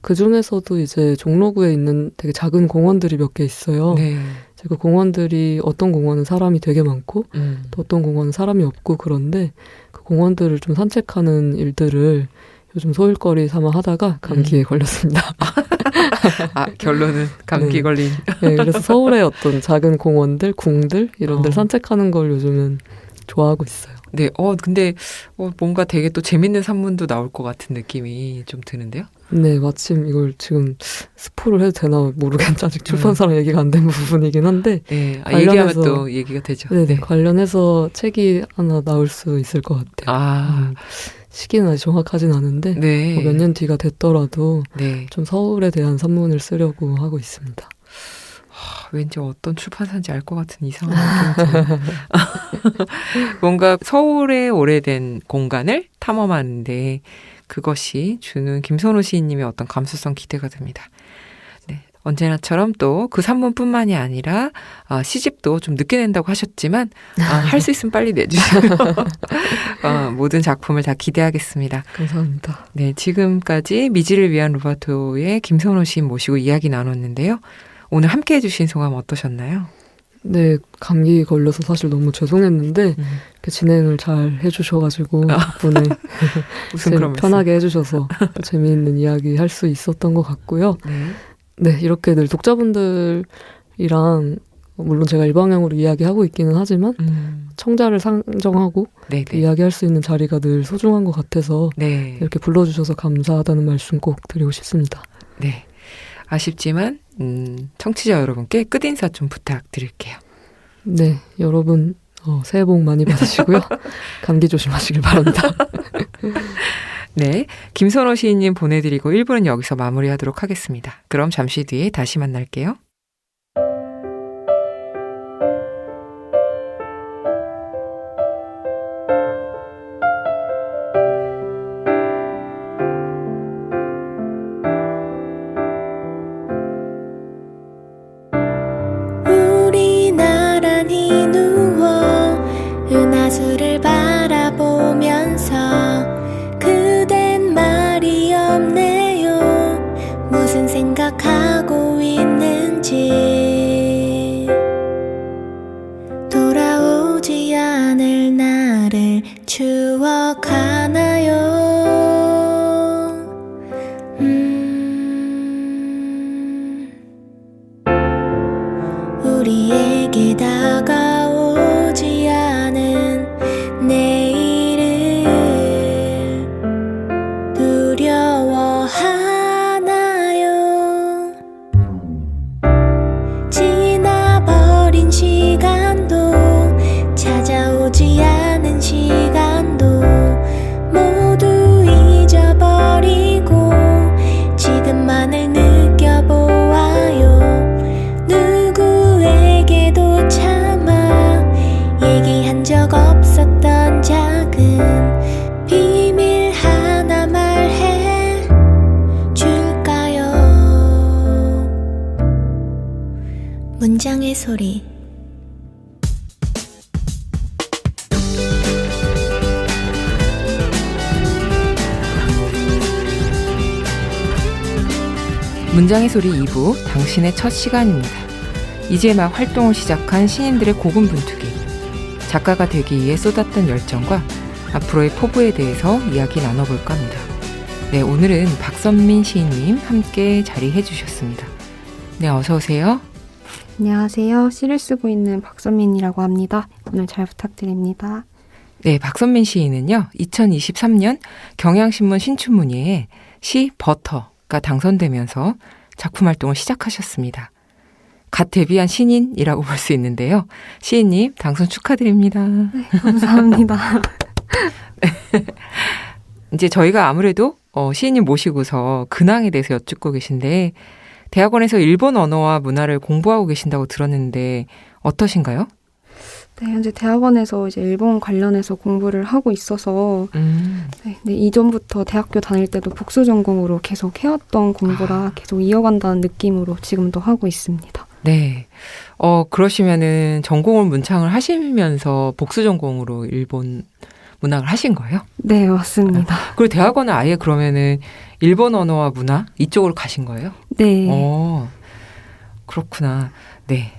그 중에서도 이제 종로구에 있는 되게 작은 공원들이 몇 개 있어요. 네. 그 공원들이 어떤 공원은 사람이 되게 많고 또 어떤 공원은 사람이 없고 그런데 그 공원들을 좀 산책하는 일들을 요즘 소일거리 삼아 하다가 감기에 걸렸습니다. 아, 결론은 감기 네. 걸린. 네, 그래서 서울의 어떤 작은 공원들, 궁들 이런 데를 산책하는 걸 요즘은 좋아하고 있어요. 네, 근데 뭔가 되게 또 재밌는 산문도 나올 것 같은 느낌이 좀 드는데요? 네, 마침 이걸 지금 스포를 해도 되나 모르겠는데 아직 출판사랑 얘기가 안 된 부분이긴 한데 네, 얘기하면 또 얘기가 되죠. 네, 관련해서 책이 하나 나올 수 있을 것 같아요. 시기는 아직 정확하진 않은데 네. 몇 년 뒤가 됐더라도 네. 좀 서울에 대한 산문을 쓰려고 하고 있습니다. 왠지 어떤 출판사인지 알 것 같은 이상한 느낌이 뭔가 서울의 오래된 공간을 탐험하는데 그것이 주는 김선호 시인님의 어떤 감수성 기대가 됩니다. 네, 언제나처럼 또 그 산문뿐만이 아니라 시집도 좀 늦게 낸다고 하셨지만 할 수 있으면 빨리 내주시고요. 모든 작품을 다 기대하겠습니다. 감사합니다. 네, 지금까지 미지를 위한 로바토의 김선호 시인 모시고 이야기 나눴는데요. 오늘 함께해 주신 소감 어떠셨나요? 네, 감기 걸려서 사실 너무 죄송했는데 이렇게 진행을 잘 해주셔가지고 덕분에 편하게 해주셔서 재미있는 이야기 할 수 있었던 것 같고요. 네, 이렇게 늘 독자분들이랑 물론 제가 일방향으로 이야기하고 있기는 하지만 청자를 상정하고 이야기할 수 있는 자리가 늘 소중한 것 같아서 이렇게 불러주셔서 감사하다는 말씀 꼭 드리고 싶습니다. 네, 아쉽지만 청취자 여러분께 끝인사 좀 부탁드릴게요. 네, 여러분 새해 복 많이 받으시고요. 감기 조심하시길 바랍니다. 네, 김선호 시인님 보내드리고 1부는 여기서 마무리하도록 하겠습니다. 그럼 잠시 뒤에 다시 만날게요. 우리 나란히 누워 은하수를 바라보면서 그댄 말이 없네요. 무슨 생각하고 있는지 돌아오지 않을 나를 추억하나요? 우리에게 다가오지 않은 내일을 두려워하나요? 지나버린 시간도 찾아오지 않은 시간도 모두 잊어버리고 지금만을 느껴보아요. 누구에게도 차마 얘기한 적 없었던 작은 문장의 소리. 문장의 소리 2부, 당신의 첫 시간입니다. 이제 막 활동을 시작한 신인들의 고군분투기, 작가가 되기 위해 쏟았던 열정과 앞으로의 포부에 대해서 이야기 나눠볼까 합니다. 네, 오늘은 박선민 시인님 함께 자리해 주셨습니다. 네, 어서 오세요. 안녕하세요. 시를 쓰고 있는 박선민이라고 합니다. 오늘 잘 부탁드립니다. 네, 박선민 시인은요, 2023년 경향신문 신춘문예에 시 버터가 당선되면서 작품 활동을 시작하셨습니다. 갓 데뷔한 신인이라고 볼 수 있는데요. 시인님, 당선 축하드립니다. 네, 감사합니다. 이제 저희가 아무래도 시인님 모시고서 근황에 대해서 여쭙고 계신데, 대학원에서 일본 언어와 문화를 공부하고 계신다고 들었는데 어떠신가요? 네, 현재 대학원에서 이제 일본 관련해서 공부를 하고 있어서 네, 이전부터 대학교 다닐 때도 복수 전공으로 계속 해왔던 공부라 계속 이어간다는 느낌으로 지금도 하고 있습니다. 네. 그러시면은 전공을 문창을 하시면서 복수 전공으로 일본 문학을 하신 거예요? 네, 맞습니다. 그리고 대학원은 아예 그러면은 일본 언어와 문화 이쪽으로 가신 거예요? 네. 그렇구나. 네.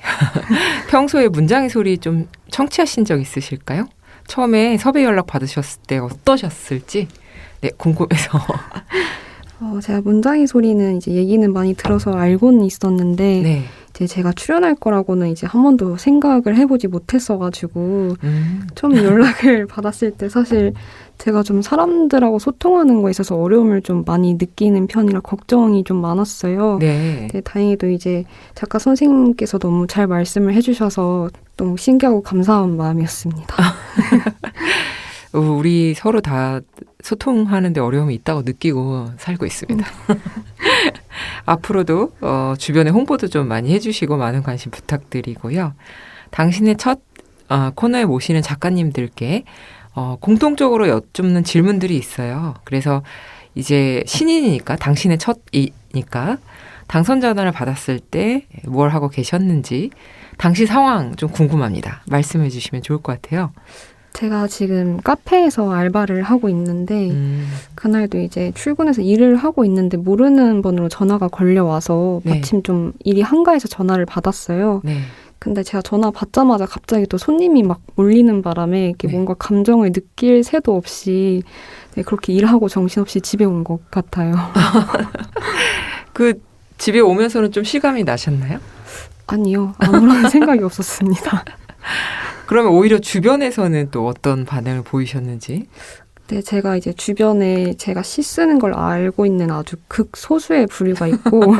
평소에 문장의 소리 좀 청취하신 적 있으실까요? 처음에 섭외 연락 받으셨을 때 어떠셨을지 네, 궁금해서. 제가 문장의 소리는 이제 얘기는 많이 들어서 알고는 있었는데 네. 이제 제가 출연할 거라고는 이제 한 번도 생각을 해보지 못했어가지고 처음 연락을 받았을 때 사실 제가 좀 사람들하고 소통하는 거에 있어서 어려움을 좀 많이 느끼는 편이라 걱정이 좀 많았어요. 네. 네, 다행히도 이제 작가 선생님께서 너무 잘 말씀을 해주셔서 너무 신기하고 감사한 마음이었습니다. 우리 서로 다 소통하는데 어려움이 있다고 느끼고 살고 있습니다. 앞으로도 주변에 홍보도 좀 많이 해주시고 많은 관심 부탁드리고요. 당신의 첫 코너에 모시는 작가님들께 공통적으로 여쭙는 질문들이 있어요. 그래서 이제 신인이니까 당신의 첫이니까 당선 전화를 받았을 때 뭘 하고 계셨는지 당시 상황 좀 궁금합니다. 말씀해 주시면 좋을 것 같아요. 제가 지금 카페에서 알바를 하고 있는데 그날도 이제 출근해서 일을 하고 있는데 모르는 번호로 전화가 걸려와서 네. 마침 좀 일이 한가해서 전화를 받았어요. 네. 근데 제가 전화 받자마자 갑자기 또 손님이 막 몰리는 바람에 이렇게 네. 뭔가 감정을 느낄 새도 없이 네, 그렇게 일하고 정신없이 집에 온 것 같아요. 그 집에 오면서는 좀 실감이 나셨나요? 아니요. 아무런 생각이 없었습니다. 그러면 오히려 주변에서는 또 어떤 반응을 보이셨는지? 네, 제가 이제 주변에 제가 시 쓰는 걸 알고 있는 아주 극소수의 부류가 있고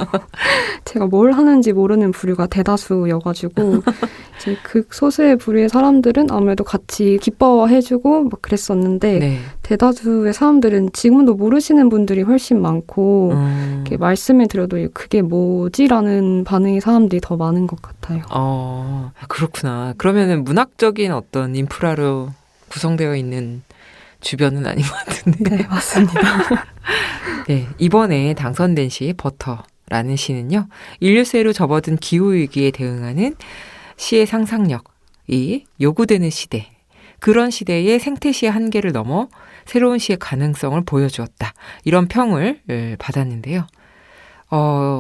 제가 뭘 하는지 모르는 부류가 대다수여가지고 이제 극소수의 부류의 사람들은 아무래도 같이 기뻐해주고 막 그랬었는데 네. 대다수의 사람들은 지금도 모르시는 분들이 훨씬 많고 이렇게 말씀을 드려도 그게 뭐지라는 반응의 사람들이 더 많은 것 같아요. 그렇구나. 그러면은 문학적인 어떤 인프라로 구성되어 있는 주변은 아닌 것 같은데. 네, 맞습니다. 네, 이번에 당선된 시 버터라는 시는요. 인류세로 접어든 기후위기에 대응하는 시의 상상력이 요구되는 시대. 그런 시대의 생태시의 한계를 넘어 새로운 시의 가능성을 보여주었다. 이런 평을 받았는데요.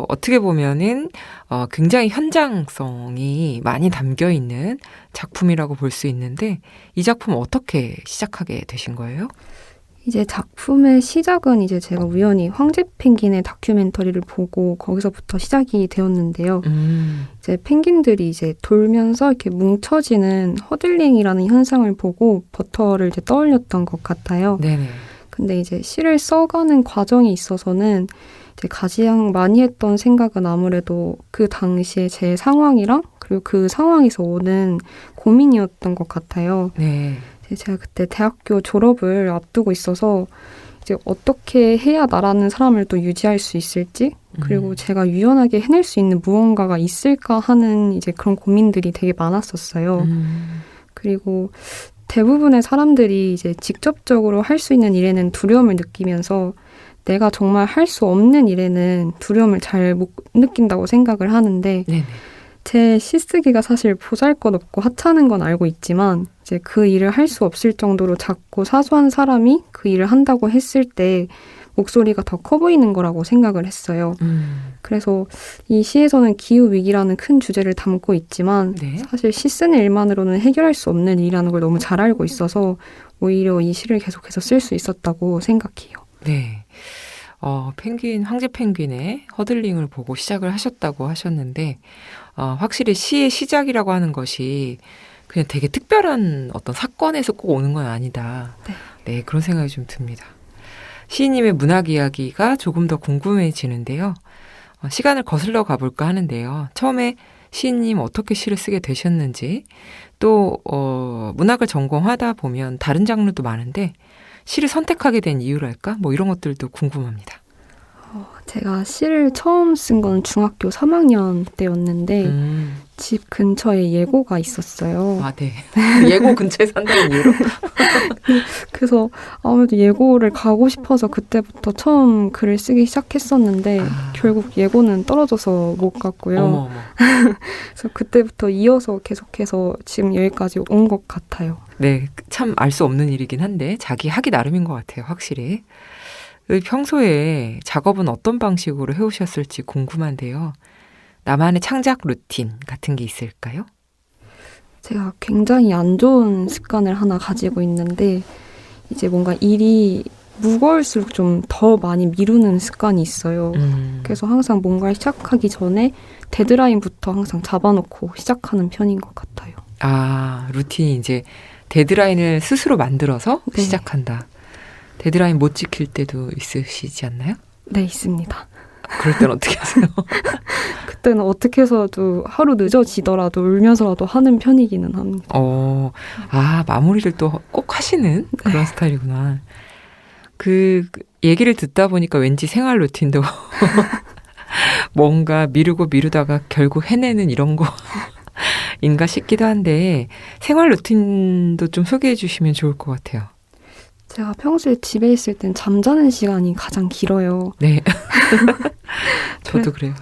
어떻게 보면은 굉장히 현장성이 많이 담겨 있는 작품이라고 볼 수 있는데 이 작품 어떻게 시작하게 되신 거예요? 이제 작품의 시작은 이제 제가 우연히 황제 펭귄의 다큐멘터리를 보고 거기서부터 시작이 되었는데요. 이제 펭귄들이 이제 돌면서 이렇게 뭉쳐지는 허들링이라는 현상을 보고 버터를 이제 떠올렸던 것 같아요. 네네. 근데 이제 시를 써가는 과정에 있어서는 이제 가장 많이 했던 생각은 아무래도 그 당시에 제 상황이랑 그리고 그 상황에서 오는 고민이었던 것 같아요. 네. 제가 그때 대학교 졸업을 앞두고 있어서 이제 어떻게 해야 나라는 사람을 또 유지할 수 있을지 그리고 제가 유연하게 해낼 수 있는 무언가가 있을까 하는 이제 그런 고민들이 되게 많았었어요. 그리고 대부분의 사람들이 이제 직접적으로 할 수 있는 일에는 두려움을 느끼면서 내가 정말 할 수 없는 일에는 두려움을 잘 못 느낀다고 생각을 하는데 네네. 제 시쓰기가 사실 보잘것없고 하찮은 건 알고 있지만 이제 그 일을 할 수 없을 정도로 작고 사소한 사람이 그 일을 한다고 했을 때 목소리가 더 커 보이는 거라고 생각을 했어요. 그래서 이 시에서는 기후위기라는 큰 주제를 담고 있지만 네. 사실 시 쓰는 일만으로는 해결할 수 없는 일이라는 걸 너무 잘 알고 있어서 오히려 이 시를 계속해서 쓸 수 있었다고 생각해요. 네. 황제 펭귄의 허들링을 보고 시작을 하셨다고 하셨는데, 확실히 시의 시작이라고 하는 것이 그냥 되게 특별한 어떤 사건에서 꼭 오는 건 아니다. 네, 그런 생각이 좀 듭니다. 시인님의 문학 이야기가 조금 더 궁금해지는데요. 시간을 거슬러 가볼까 하는데요. 처음에 시인님 어떻게 시를 쓰게 되셨는지, 또 문학을 전공하다 보면 다른 장르도 많은데 시를 선택하게 된 이유랄까? 뭐 이런 것들도 궁금합니다. 제가 시를 처음 쓴 건 중학교 3학년 때였는데 집 근처에 예고가 있었어요. 아, 네. 예고 근처에 산다는 이유로? 그래서 아무래도 예고를 가고 싶어서 그때부터 처음 글을 쓰기 시작했었는데 결국 예고는 떨어져서 못 갔고요. 어머. 그래서 그때부터 이어서 계속해서 지금 여기까지 온 것 같아요. 네, 참 알 수 없는 일이긴 한데 자기 하기 나름인 것 같아요, 확실히. 평소에 작업은 어떤 방식으로 해오셨을지 궁금한데요. 나만의 창작 루틴 같은 게 있을까요? 제가 굉장히 안 좋은 습관을 하나 가지고 있는데 이제 뭔가 일이 무거울수록 좀 더 많이 미루는 습관이 있어요. 그래서 항상 뭔가를 시작하기 전에 데드라인부터 항상 잡아놓고 시작하는 편인 것 같아요. 아, 루틴이 이제 데드라인을 스스로 만들어서 네. 시작한다. 데드라인 못 지킬 때도 있으시지 않나요? 네, 있습니다. 그럴 땐 어떻게 하세요? 그때는 어떻게 해서도 하루 늦어지더라도 울면서라도 하는 편이기는 합니다. 마무리를 또 꼭 하시는 그런 네. 스타일이구나. 그 얘기를 듣다 보니까 왠지 생활 루틴도 뭔가 미루다가 결국 해내는 이런 거 인가 싶기도 한데 생활 루틴도 좀 소개해 주시면 좋을 것 같아요. 제가 평소에 집에 있을 땐 잠자는 시간이 가장 길어요. 네. 저도 그래요.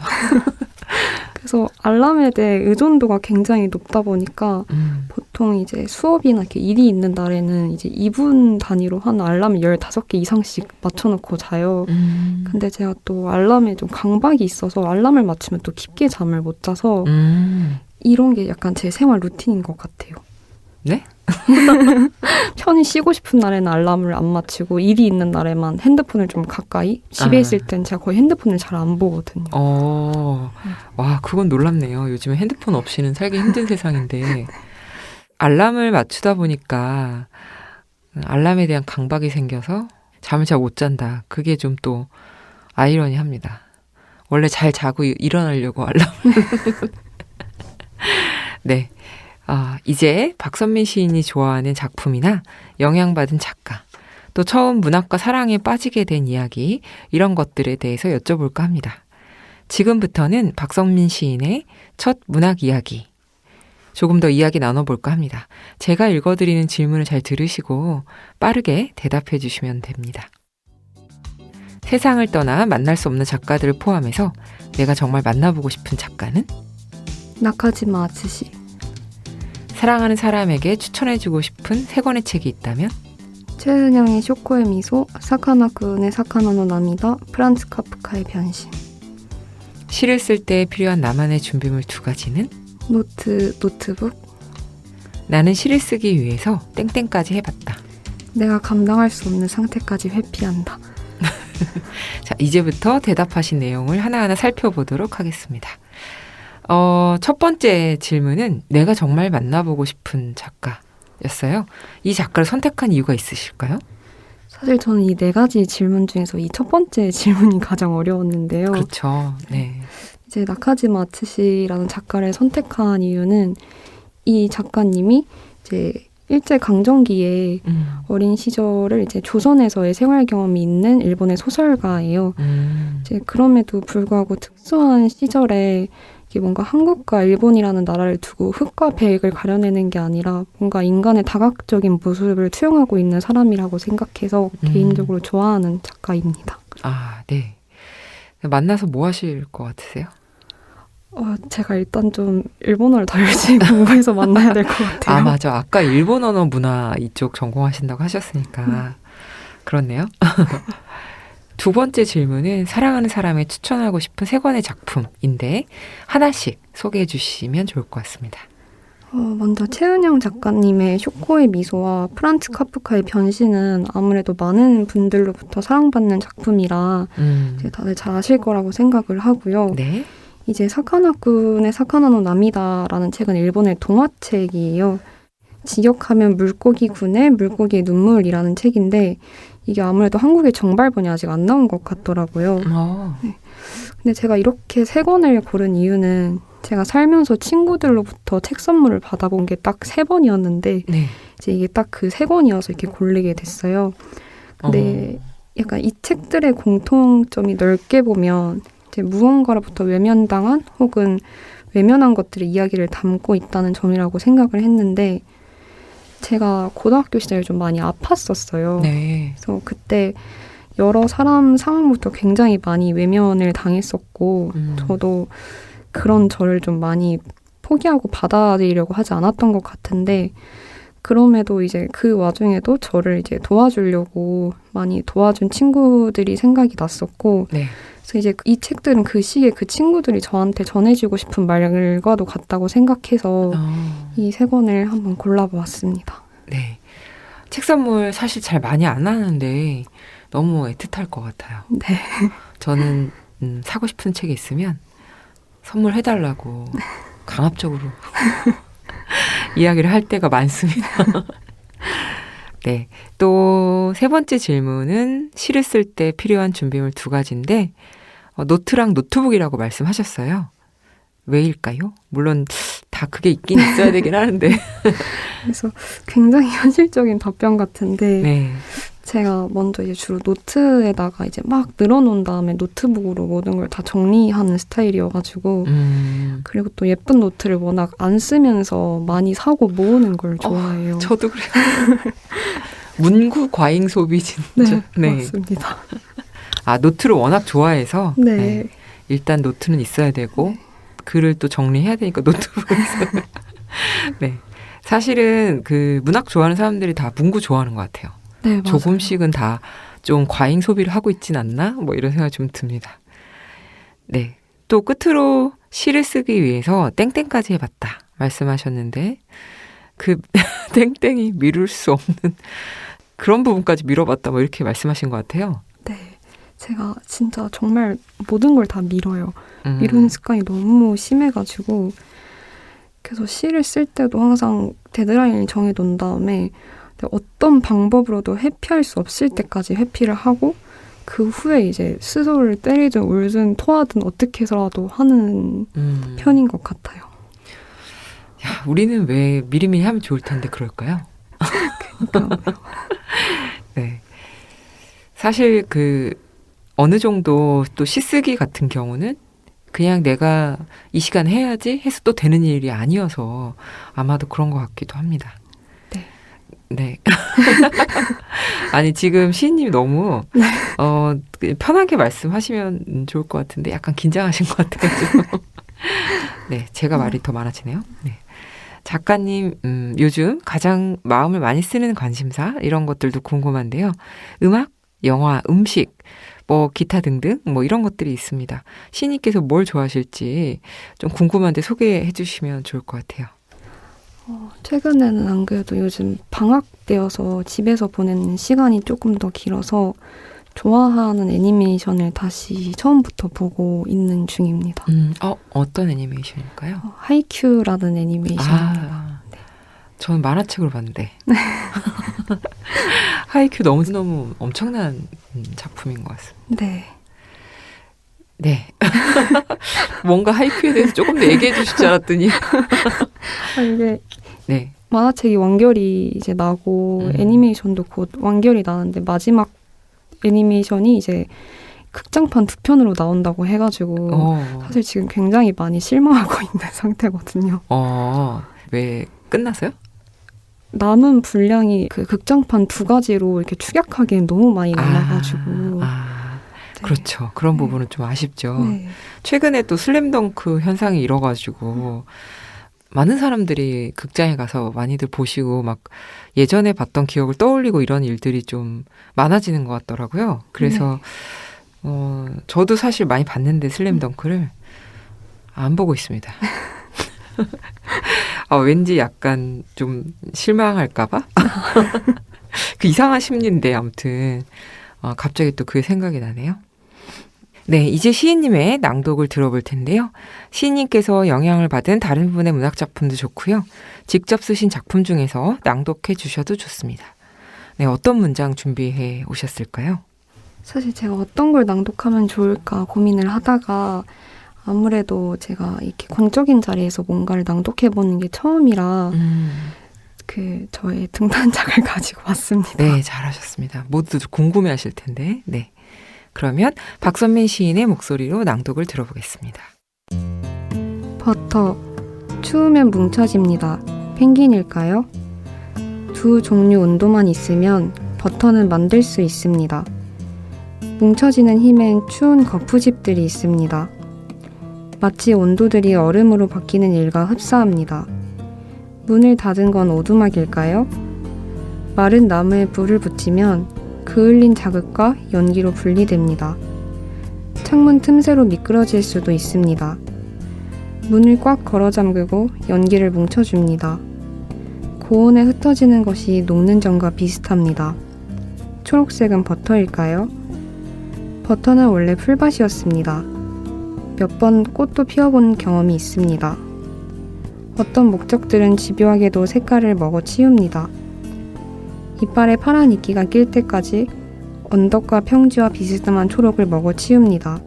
그래서 알람에 대해 의존도가 굉장히 높다 보니까 보통 이제 수업이나 이렇게 일이 있는 날에는 이제 2분 단위로 한 알람을 15개 이상씩 맞춰놓고 자요. 근데 제가 또 알람에 좀 강박이 있어서 알람을 맞추면 또 깊게 잠을 못 자서 이런 게 약간 제 생활 루틴인 것 같아요. 네? 편히 쉬고 싶은 날에는 알람을 안 맞추고 일이 있는 날에만 핸드폰을 좀 가까이 집에 있을 땐 제가 거의 핸드폰을 잘 안 보거든요. 와, 그건 놀랍네요. 요즘에 핸드폰 없이는 살기 힘든 세상인데 알람을 맞추다 보니까 알람에 대한 강박이 생겨서 잠을 잘 못 잔다. 그게 좀 또 아이러니합니다. 원래 잘 자고 일어나려고 알람을 네. 이제 박선민 시인이 좋아하는 작품이나 영향받은 작가, 또 처음 문학과 사랑에 빠지게 된 이야기, 이런 것들에 대해서 여쭤볼까 합니다. 지금부터는 박선민 시인의 첫 문학 이야기, 조금 더 이야기 나눠볼까 합니다. 제가 읽어드리는 질문을 잘 들으시고 빠르게 대답해 주시면 됩니다. 세상을 떠나 만날 수 없는 작가들을 포함해서 내가 정말 만나보고 싶은 작가는? 나카지마 아츠시. 사랑하는 사람에게 추천해주고 싶은 세 권의 책이 있다면? 최은영의 쇼코의 미소, 사카나쿠의 사카나노 나미다, 프란츠 카프카의 변신. 시를 쓸 때 필요한 나만의 준비물 2가지는? 노트북. 나는 시를 쓰기 위해서 땡땡까지 해봤다. 내가 감당할 수 없는 상태까지 회피한다. 자, 이제부터 대답하신 내용을 하나하나 살펴보도록 하겠습니다. 첫 번째 질문은 내가 정말 만나보고 싶은 작가였어요. 이 작가를 선택한 이유가 있으실까요? 사실 저는 이 4가지 질문 중에서 이 첫 번째 질문이 가장 어려웠는데요. 그렇죠. 네. 이제 나카지마 아츠시라는 작가를 선택한 이유는 이 작가님이 이제 일제 강점기에 어린 시절을 이제 조선에서의 생활 경험이 있는 일본의 소설가예요. 이제 그럼에도 불구하고 특수한 시절에 이게 뭔가 한국과 일본이라는 나라를 두고 흑과 백을 가려내는 게 아니라 뭔가 인간의 다각적인 모습을 투영하고 있는 사람이라고 생각해서 개인적으로 좋아하는 작가입니다. 아, 네. 만나서 뭐 하실 것 같으세요? 제가 일단 좀 일본어를 더 열심히 공부해서 만나야 될 것 같아요. 아, 맞아. 아까 일본 언어 문화 이쪽 전공하신다고 하셨으니까. 그렇네요. 두 번째 질문은 사랑하는 사람에 추천하고 싶은 세 권의 작품인데 하나씩 소개해 주시면 좋을 것 같습니다. 먼저 최은영 작가님의 쇼코의 미소와 프란츠 카프카의 변신은 아무래도 많은 분들로부터 사랑받는 작품이라 이제 다들 잘 아실 거라고 생각을 하고요. 네. 이제 사카나군의 사카나노 나미다라는 책은 일본의 동화책이에요. 직역하면 물고기군의 물고기의 눈물이라는 책인데 이게 아무래도 한국의 정발본이 아직 안 나온 것 같더라고요. 네. 근데 제가 이렇게 세 권을 고른 이유는 제가 살면서 친구들로부터 책 선물을 받아본 게 딱 3번이었는데 네. 이제 이게 딱 그 3권이어서 이렇게 고르게 됐어요. 근데 약간 이 책들의 공통점이 넓게 보면 이제 무언가로부터 외면당한 혹은 외면한 것들의 이야기를 담고 있다는 점이라고 생각을 했는데 제가 고등학교 시절에 좀 많이 아팠었어요. 네. 그래서 그때 여러 사람 상황부터 굉장히 많이 외면을 당했었고 저도 그런 저를 좀 많이 포기하고 받아들이려고 하지 않았던 것 같은데 그럼에도 이제 그 와중에도 저를 이제 도와주려고 많이 도와준 친구들이 생각이 났었고 네. 그래서 이제 이 책들은 그 시기에 그 친구들이 저한테 전해주고 싶은 말과도 같다고 생각해서 이 세 권을 한번 골라보았습니다. 네. 책 선물 사실 잘 많이 안 하는데 너무 애틋할 것 같아요. 네. 저는 사고 싶은 책이 있으면 선물해달라고 강압적으로 이야기를 할 때가 많습니다. 네. 또 세 번째 질문은 시를 쓸 때 필요한 준비물 2가지인데 노트랑 노트북이라고 말씀하셨어요. 왜일까요? 물론 다 그게 있긴 있어야 되긴 하는데. 그래서 굉장히 현실적인 답변 같은데 네. 제가 먼저 이제 주로 노트에다가 이제 막 늘어놓은 다음에 노트북으로 모든 걸 다 정리하는 스타일이어가지고 그리고 또 예쁜 노트를 워낙 안 쓰면서 많이 사고 모으는 걸 좋아해요. 저도 그래요. 문구 과잉 소비 진짜. 네, 맞습니다. 아, 노트를 워낙 좋아해서 네. 네. 일단 노트는 있어야 되고 네. 글을 또 정리해야 되니까 노트북이 있어요. 네. 사실은 그 문학 좋아하는 사람들이 다 문구 좋아하는 것 같아요. 네, 맞아요. 조금씩은 다 좀 과잉 소비를 하고 있진 않나? 뭐 이런 생각이 좀 듭니다. 네. 또 끝으로 시를 쓰기 위해서 땡땡까지 해봤다 말씀하셨는데 그 땡땡이 미룰 수 없는 그런 부분까지 미뤄봤다 뭐 이렇게 말씀하신 것 같아요. 네. 제가 진짜 정말 모든 걸 다 미뤄요. 미루는 습관이 너무 심해가지고 그래서 시를 쓸 때도 항상 데드라인을 정해놓은 다음에 어떤 방법으로도 회피할 수 없을 때까지 회피를 하고 그 후에 이제 스스로를 때리든 울든 토하든 어떻게 해서라도 하는 편인 것 같아요. 야, 우리는 왜 미리미리 하면 좋을 텐데 그럴까요? 그러니까 네. 사실 그 어느 정도 또 시쓰기 같은 경우는 그냥 내가 이 시간에 해야지 해서 또 되는 일이 아니어서 아마도 그런 것 같기도 합니다. 네. 네. 아니 지금 시인님이 너무 편하게 말씀하시면 좋을 것 같은데 약간 긴장하신 것 같아가지고 네, 제가 말이 더 많아지네요. 네. 작가님 요즘 가장 마음을 많이 쓰는 관심사 이런 것들도 궁금한데요. 음악, 영화, 음식 뭐 기타 등등 뭐 이런 것들이 있습니다. 시인님께서 뭘 좋아하실지 좀 궁금한데 소개해 주시면 좋을 것 같아요. 최근에는 안 그래도 요즘 방학 때여서 집에서 보내는 시간이 조금 더 길어서 좋아하는 애니메이션을 다시 처음부터 보고 있는 중입니다. 어떤 애니메이션일까요? 하이큐라는 애니메이션입니다. 네. 저는 만화책으로 봤는데 하이큐 너무너무 엄청난 작품인 것 같습니다. 네. 네. 뭔가 하이큐에 대해서 조금 더 얘기해 주실 줄 알았더니 이게 네. 만화책이 완결이 이제 나고 애니메이션도 곧 완결이 나는데 마지막 애니메이션이 이제 극장판 2편으로 나온다고 해가지고 사실 지금 굉장히 많이 실망하고 있는 상태거든요. 왜 끝났어요? 남은 분량이 그 극장판 2가지로 이렇게 축약하기엔 너무 많이 남아가지고 그렇죠. 그런 부분은 좀 아쉽죠. 네. 최근에 또 슬램덩크 현상이 일어가지고 많은 사람들이 극장에 가서 많이들 보시고 막 예전에 봤던 기억을 떠올리고 이런 일들이 좀 많아지는 것 같더라고요. 그래서 저도 사실 많이 봤는데 슬램덩크를 안 보고 있습니다. 왠지 약간 좀 실망할까봐? 그 이상한 심리인데 아무튼 갑자기 또 그게 생각이 나네요. 네, 이제 시인님의 낭독을 들어볼 텐데요. 시인님께서 영향을 받은 다른 분의 문학작품도 좋고요. 직접 쓰신 작품 중에서 낭독해 주셔도 좋습니다. 네, 어떤 문장 준비해 오셨을까요? 사실 제가 어떤 걸 낭독하면 좋을까 고민을 하다가 아무래도 제가 이렇게 공적인 자리에서 뭔가를 낭독해보는 게 처음이라 저의 등단작을 가지고 왔습니다. 네, 잘하셨습니다. 모두들 궁금해하실 텐데. 네. 그러면 박선민 시인의 목소리로 낭독을 들어보겠습니다. 버터, 추우면 뭉쳐집니다. 펭귄일까요? 두 종류 온도만 있으면 버터는 만들 수 있습니다. 뭉쳐지는 힘엔 추운 거푸집들이 있습니다. 마치 온도들이 얼음으로 바뀌는 일과 흡사합니다. 문을 닫은 건 오두막일까요? 마른 나무에 불을 붙이면 그을린 자극과 연기로 분리됩니다. 창문 틈새로 미끄러질 수도 있습니다. 문을 꽉 걸어 잠그고 연기를 뭉쳐줍니다. 고온에 흩어지는 것이 녹는 점과 비슷합니다. 초록색은 버터일까요? 버터는 원래 풀밭이었습니다. 몇 번 꽃도 피워본 경험이 있습니다. 어떤 목적들은 집요하게도 색깔을 먹어 치웁니다. 이빨에 파란 이끼가 낄 때까지 언덕과 평지와 비스듬한 초록을 먹어 치웁니다.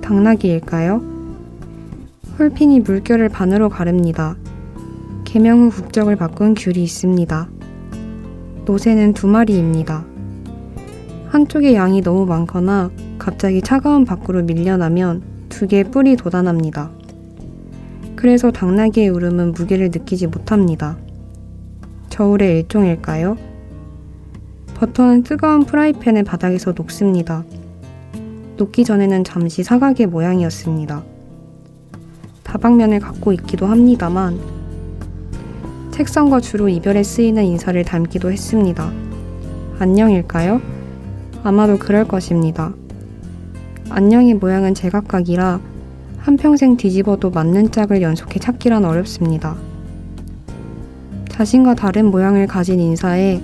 당나귀일까요? 홀핀이 물결을 반으로 가릅니다. 개명 후 국적을 바꾼 귤이 있습니다. 노새는 2마리입니다. 한쪽의 양이 너무 많거나 갑자기 차가운 밖으로 밀려나면 2개의 뿔이 돋아납니다. 그래서 당나귀의 울음은 무게를 느끼지 못합니다. 저울의 일종일까요? 버터는 뜨거운 프라이팬의 바닥에서 녹습니다. 녹기 전에는 잠시 사각의 모양이었습니다. 다방면을 갖고 있기도 합니다만 책상과 주로 이별에 쓰이는 인사를 담기도 했습니다. 안녕일까요? 아마도 그럴 것입니다. 안녕의 모양은 제각각이라 한평생 뒤집어도 맞는 짝을 연속해 찾기란 어렵습니다. 자신과 다른 모양을 가진 인사에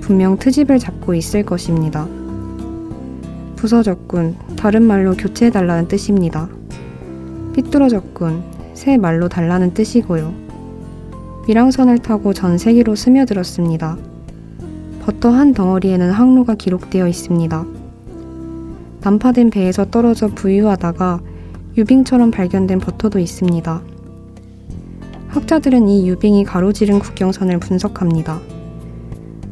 분명 트집을 잡고 있을 것입니다. 부서졌군, 다른 말로 교체해달라는 뜻입니다. 삐뚤어졌군, 새 말로 달라는 뜻이고요. 밀항선을 타고 전 세계로 스며들었습니다. 버터 한 덩어리에는 항로가 기록되어 있습니다. 난파된 배에서 떨어져 부유하다가 유빙처럼 발견된 버터도 있습니다. 학자들은 이 유빙이 가로지른 국경선을 분석합니다.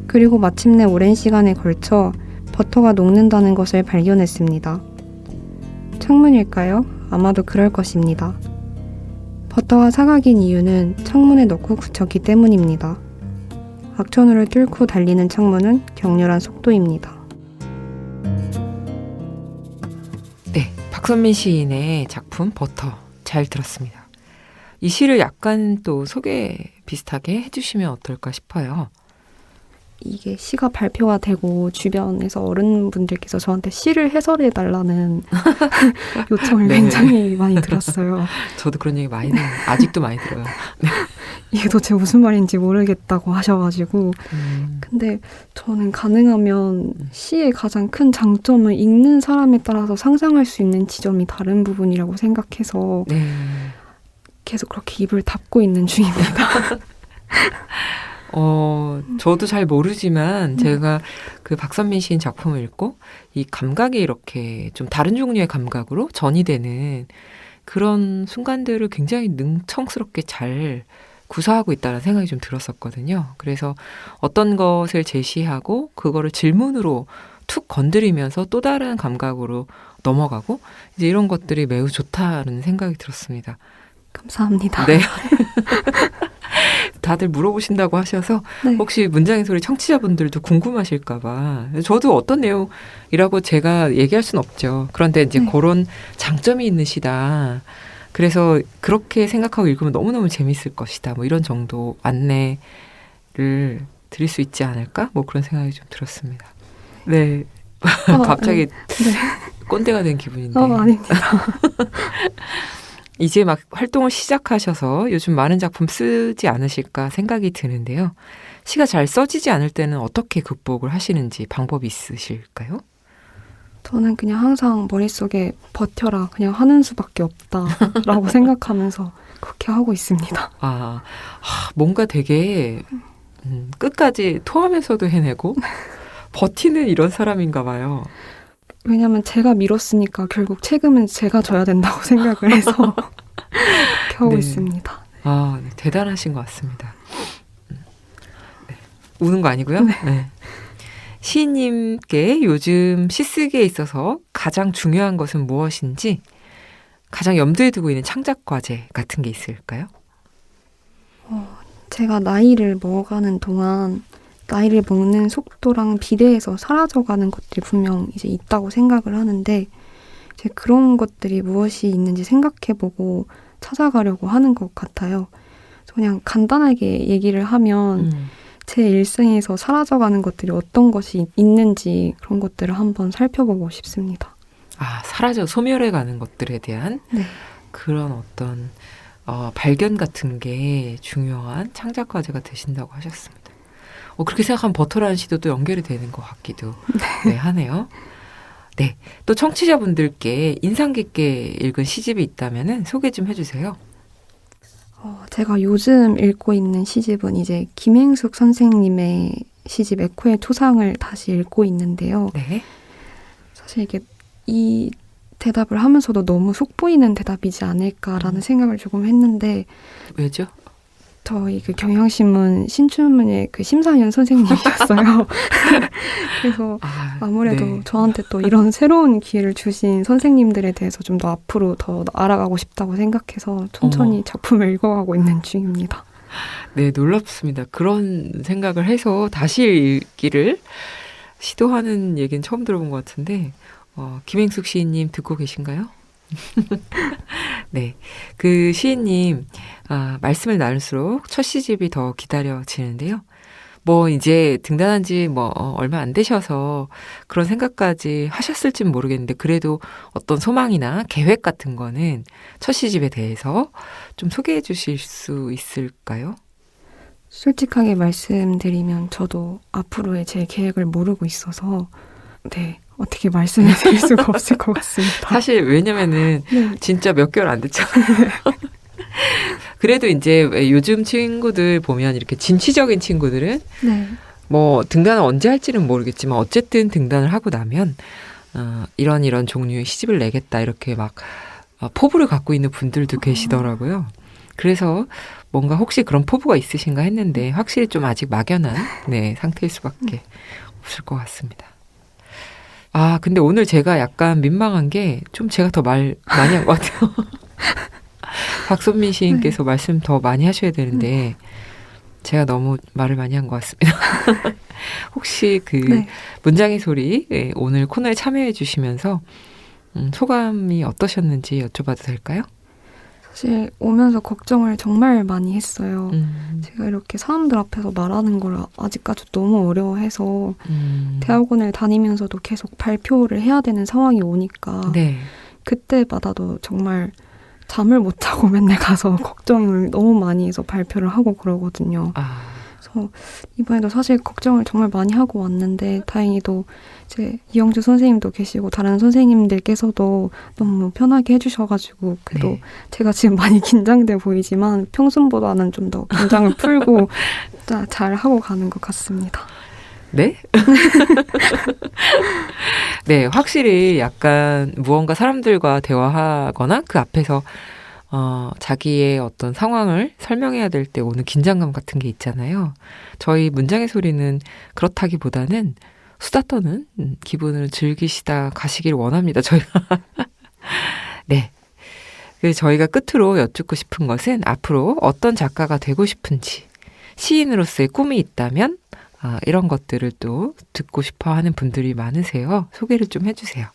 그리고 마침내 오랜 시간에 걸쳐 버터가 녹는다는 것을 발견했습니다. 창문일까요? 아마도 그럴 것입니다. 버터가 사각인 이유는 창문에 넣고 굳혔기 때문입니다. 악천후를 뚫고 달리는 창문은 격렬한 속도입니다. 네, 박선민 시인의 작품 버터 잘 들었습니다. 이 시를 약간 또 소개 비슷하게 해주시면 어떨까 싶어요. 이게 시가 발표가 되고 주변에서 어른분들께서 저한테 시를 해설해달라는 요청을 네. 굉장히 많이 들었어요. 저도 그런 얘기 많이 들어요. 아직도 많이 들어요. 네. 이게 도대체 무슨 말인지 모르겠다고 하셔가지고 근데 저는 가능하면 시의 가장 큰 장점은 읽는 사람에 따라서 상상할 수 있는 지점이 다른 부분이라고 생각해서 네. 계속 그렇게 입을 닫고 있는 중입니다. 저도 잘 모르지만 제가 그 박선민 시인 작품을 읽고 이 감각이 이렇게 좀 다른 종류의 감각으로 전이 되는 그런 순간들을 굉장히 능청스럽게 잘 구사하고 있다는 생각이 좀 들었었거든요. 그래서 어떤 것을 제시하고 그거를 질문으로 툭 건드리면서 또 다른 감각으로 넘어가고 이제 이런 것들이 매우 좋다는 생각이 들었습니다. 감사합니다. 네. 다들 물어보신다고 하셔서 네. 혹시 문장의 소리 청취자분들도 궁금하실까 봐. 저도 어떤 내용이라고 제가 얘기할 순 없죠. 그런데 이제 네. 그런 장점이 있는 시다. 그래서 그렇게 생각하고 읽으면 너무너무 재밌을 것이다. 뭐 이런 정도 안내를 드릴 수 있지 않을까? 뭐 그런 생각이 좀 들었습니다. 네. 갑자기 네. 꼰대가 된 기분인데. 아닙니다. 이제 막 활동을 시작하셔서 요즘 많은 작품 쓰지 않으실까 생각이 드는데요. 시가 잘 써지지 않을 때는 어떻게 극복을 하시는지 방법이 있으실까요? 저는 그냥 항상 머릿속에 버텨라 그냥 하는 수밖에 없다라고 생각하면서 그렇게 하고 있습니다. 뭔가 되게 끝까지 토하면서도 해내고 버티는 이런 사람인가 봐요. 왜냐면 제가 미뤘으니까 결국 책임은 제가 져야 된다고 생각을 해서 그렇게 하고 네. 있습니다. 네, 대단하신 것 같습니다. 네. 우는 거 아니고요. 네. 네. 시인님께 요즘 시쓰기에 있어서 가장 중요한 것은 무엇인지 가장 염두에 두고 있는 창작 과제 같은 게 있을까요? 제가 나이를 먹어가는 동안 나이를 먹는 속도랑 비례해서 사라져가는 것들이 분명 이제 있다고 생각을 하는데 이제 그런 것들이 무엇이 있는지 생각해보고 찾아가려고 하는 것 같아요. 그냥 간단하게 얘기를 하면 제 일생에서 사라져가는 것들이 어떤 것이 있는지 그런 것들을 한번 살펴보고 싶습니다. 사라져 소멸해가는 것들에 대한 네. 그런 어떤 발견 같은 게 중요한 창작 과제가 되신다고 하셨습니다. 그렇게 생각하면 버터라는 시도 또 연결이 되는 것 같기도 하네요. 네, 또 청취자분들께 인상 깊게 읽은 시집이 있다면은 소개 좀 해주세요. 제가 요즘 읽고 있는 시집은 이제 김행숙 선생님의 시집 에코의 초상을 다시 읽고 있는데요. 네. 사실 이게 이 대답을 하면서도 너무 속보이는 대답이지 않을까라는 생각을 조금 했는데 왜죠? 저희 그 경향신문 신춘문예 그 심사위원 선생님이셨어요. 그래서 아무래도 네. 저한테 또 이런 새로운 기회를 주신 선생님들에 대해서 좀 더 앞으로 더 알아가고 싶다고 생각해서 천천히 작품을 읽어가고 있는 중입니다. 네, 놀랍습니다. 그런 생각을 해서 다시 읽기를 시도하는 얘기는 처음 들어본 것 같은데 김행숙 시인님 듣고 계신가요? 네, 그 시인님 말씀을 나눌수록 첫 시집이 더 기다려지는데요. 이제 등단한 지 얼마 안 되셔서 그런 생각까지 하셨을진 모르겠는데 그래도 어떤 소망이나 계획 같은 거는 첫 시집에 대해서 좀 소개해 주실 수 있을까요? 솔직하게 말씀드리면 저도 앞으로의 제 계획을 모르고 있어서 네. 어떻게 말씀을 드릴 수가 없을 것 같습니다. 사실 왜냐면은 진짜 몇 개월 안 됐잖아요. 그래도 이제 요즘 친구들 보면 이렇게 진취적인 친구들은 등단을 언제 할지는 모르겠지만 어쨌든 등단을 하고 나면 이런 종류의 시집을 내겠다 이렇게 막 포부를 갖고 있는 분들도 계시더라고요. 그래서 뭔가 혹시 그런 포부가 있으신가 했는데 확실히 좀 아직 막연한 상태일 수밖에 없을 것 같습니다. 근데 오늘 제가 약간 민망한 게 좀 제가 더 말 많이 한 것 같아요. 박선민 시인께서 말씀 더 많이 하셔야 되는데 제가 너무 말을 많이 한 것 같습니다. 혹시 문장의 소리 오늘 코너에 참여해 주시면서 소감이 어떠셨는지 여쭤봐도 될까요? 사실 오면서 걱정을 정말 많이 했어요. 제가 이렇게 사람들 앞에서 말하는 걸 아직까지 너무 어려워해서 대학원을 다니면서도 계속 발표를 해야 되는 상황이 오니까 그때마다도 정말 잠을 못 자고 맨날 가서 걱정을 너무 많이 해서 발표를 하고 그러거든요. 그래서 이번에도 사실 걱정을 정말 많이 하고 왔는데 다행히도 이제 이영주 선생님도 계시고 다른 선생님들께서도 너무 편하게 해주셔가지고 그래도 제가 지금 많이 긴장돼 보이지만 평소보다는 좀 더 긴장을 풀고 잘 하고 가는 것 같습니다. 네? 네, 확실히 약간 무언가 사람들과 대화하거나 그 앞에서 자기의 어떤 상황을 설명해야 될 때 오는 긴장감 같은 게 있잖아요. 저희 문장의 소리는 그렇다기보다는 수다 떠는 기분을 즐기시다 가시길 원합니다. 저희가. 네. 그래서 저희가 끝으로 여쭙고 싶은 것은 앞으로 어떤 작가가 되고 싶은지 시인으로서의 꿈이 있다면 이런 것들을 또 듣고 싶어 하는 분들이 많으세요. 소개를 좀 해주세요.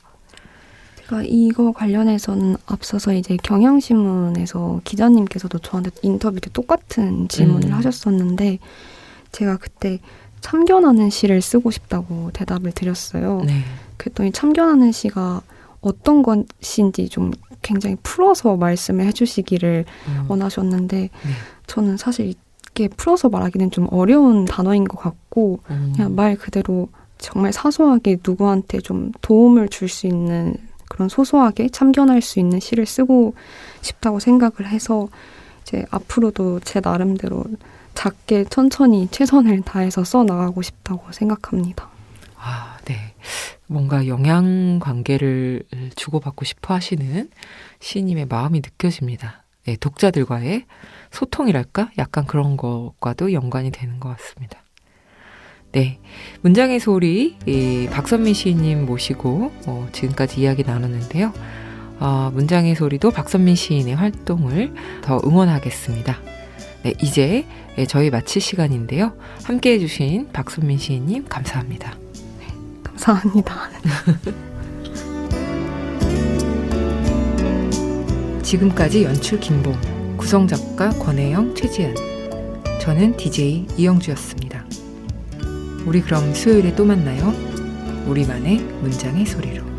제가 이거 관련해서는 앞서서 이제 경향신문에서 기자님께서도 저한테 인터뷰 때 똑같은 질문을 하셨었는데 제가 그때 참견하는 시를 쓰고 싶다고 대답을 드렸어요. 네. 그랬더니 참견하는 시가 어떤 것인지 좀 굉장히 풀어서 말씀을 해주시기를 원하셨는데 네. 저는 사실 이게 풀어서 말하기는 좀 어려운 단어인 것 같고 그냥 말 그대로 정말 사소하게 누구한테 좀 도움을 줄 수 있는 그런 소소하게 참견할 수 있는 시를 쓰고 싶다고 생각을 해서 이제 앞으로도 제 나름대로 작게 천천히 최선을 다해서 써나가고 싶다고 생각합니다. 아, 네. 뭔가 영양 관계를 주고받고 싶어 하시는 시인님의 마음이 느껴집니다. 네, 독자들과의 소통이랄까? 약간 그런 것과도 연관이 되는 것 같습니다. 네, 문장의 소리 박선민 시인님 모시고 지금까지 이야기 나눴는데요. 문장의 소리도 박선민 시인의 활동을 더 응원하겠습니다. 네, 이제 저희 마칠 시간인데요. 함께해 주신 박선민 시인님 감사합니다. 네, 감사합니다. 지금까지 연출 김봉, 구성작가 권혜영, 최지은, 저는 DJ 이영주였습니다. 우리 그럼 수요일에 또 만나요. 우리만의 문장의 소리로.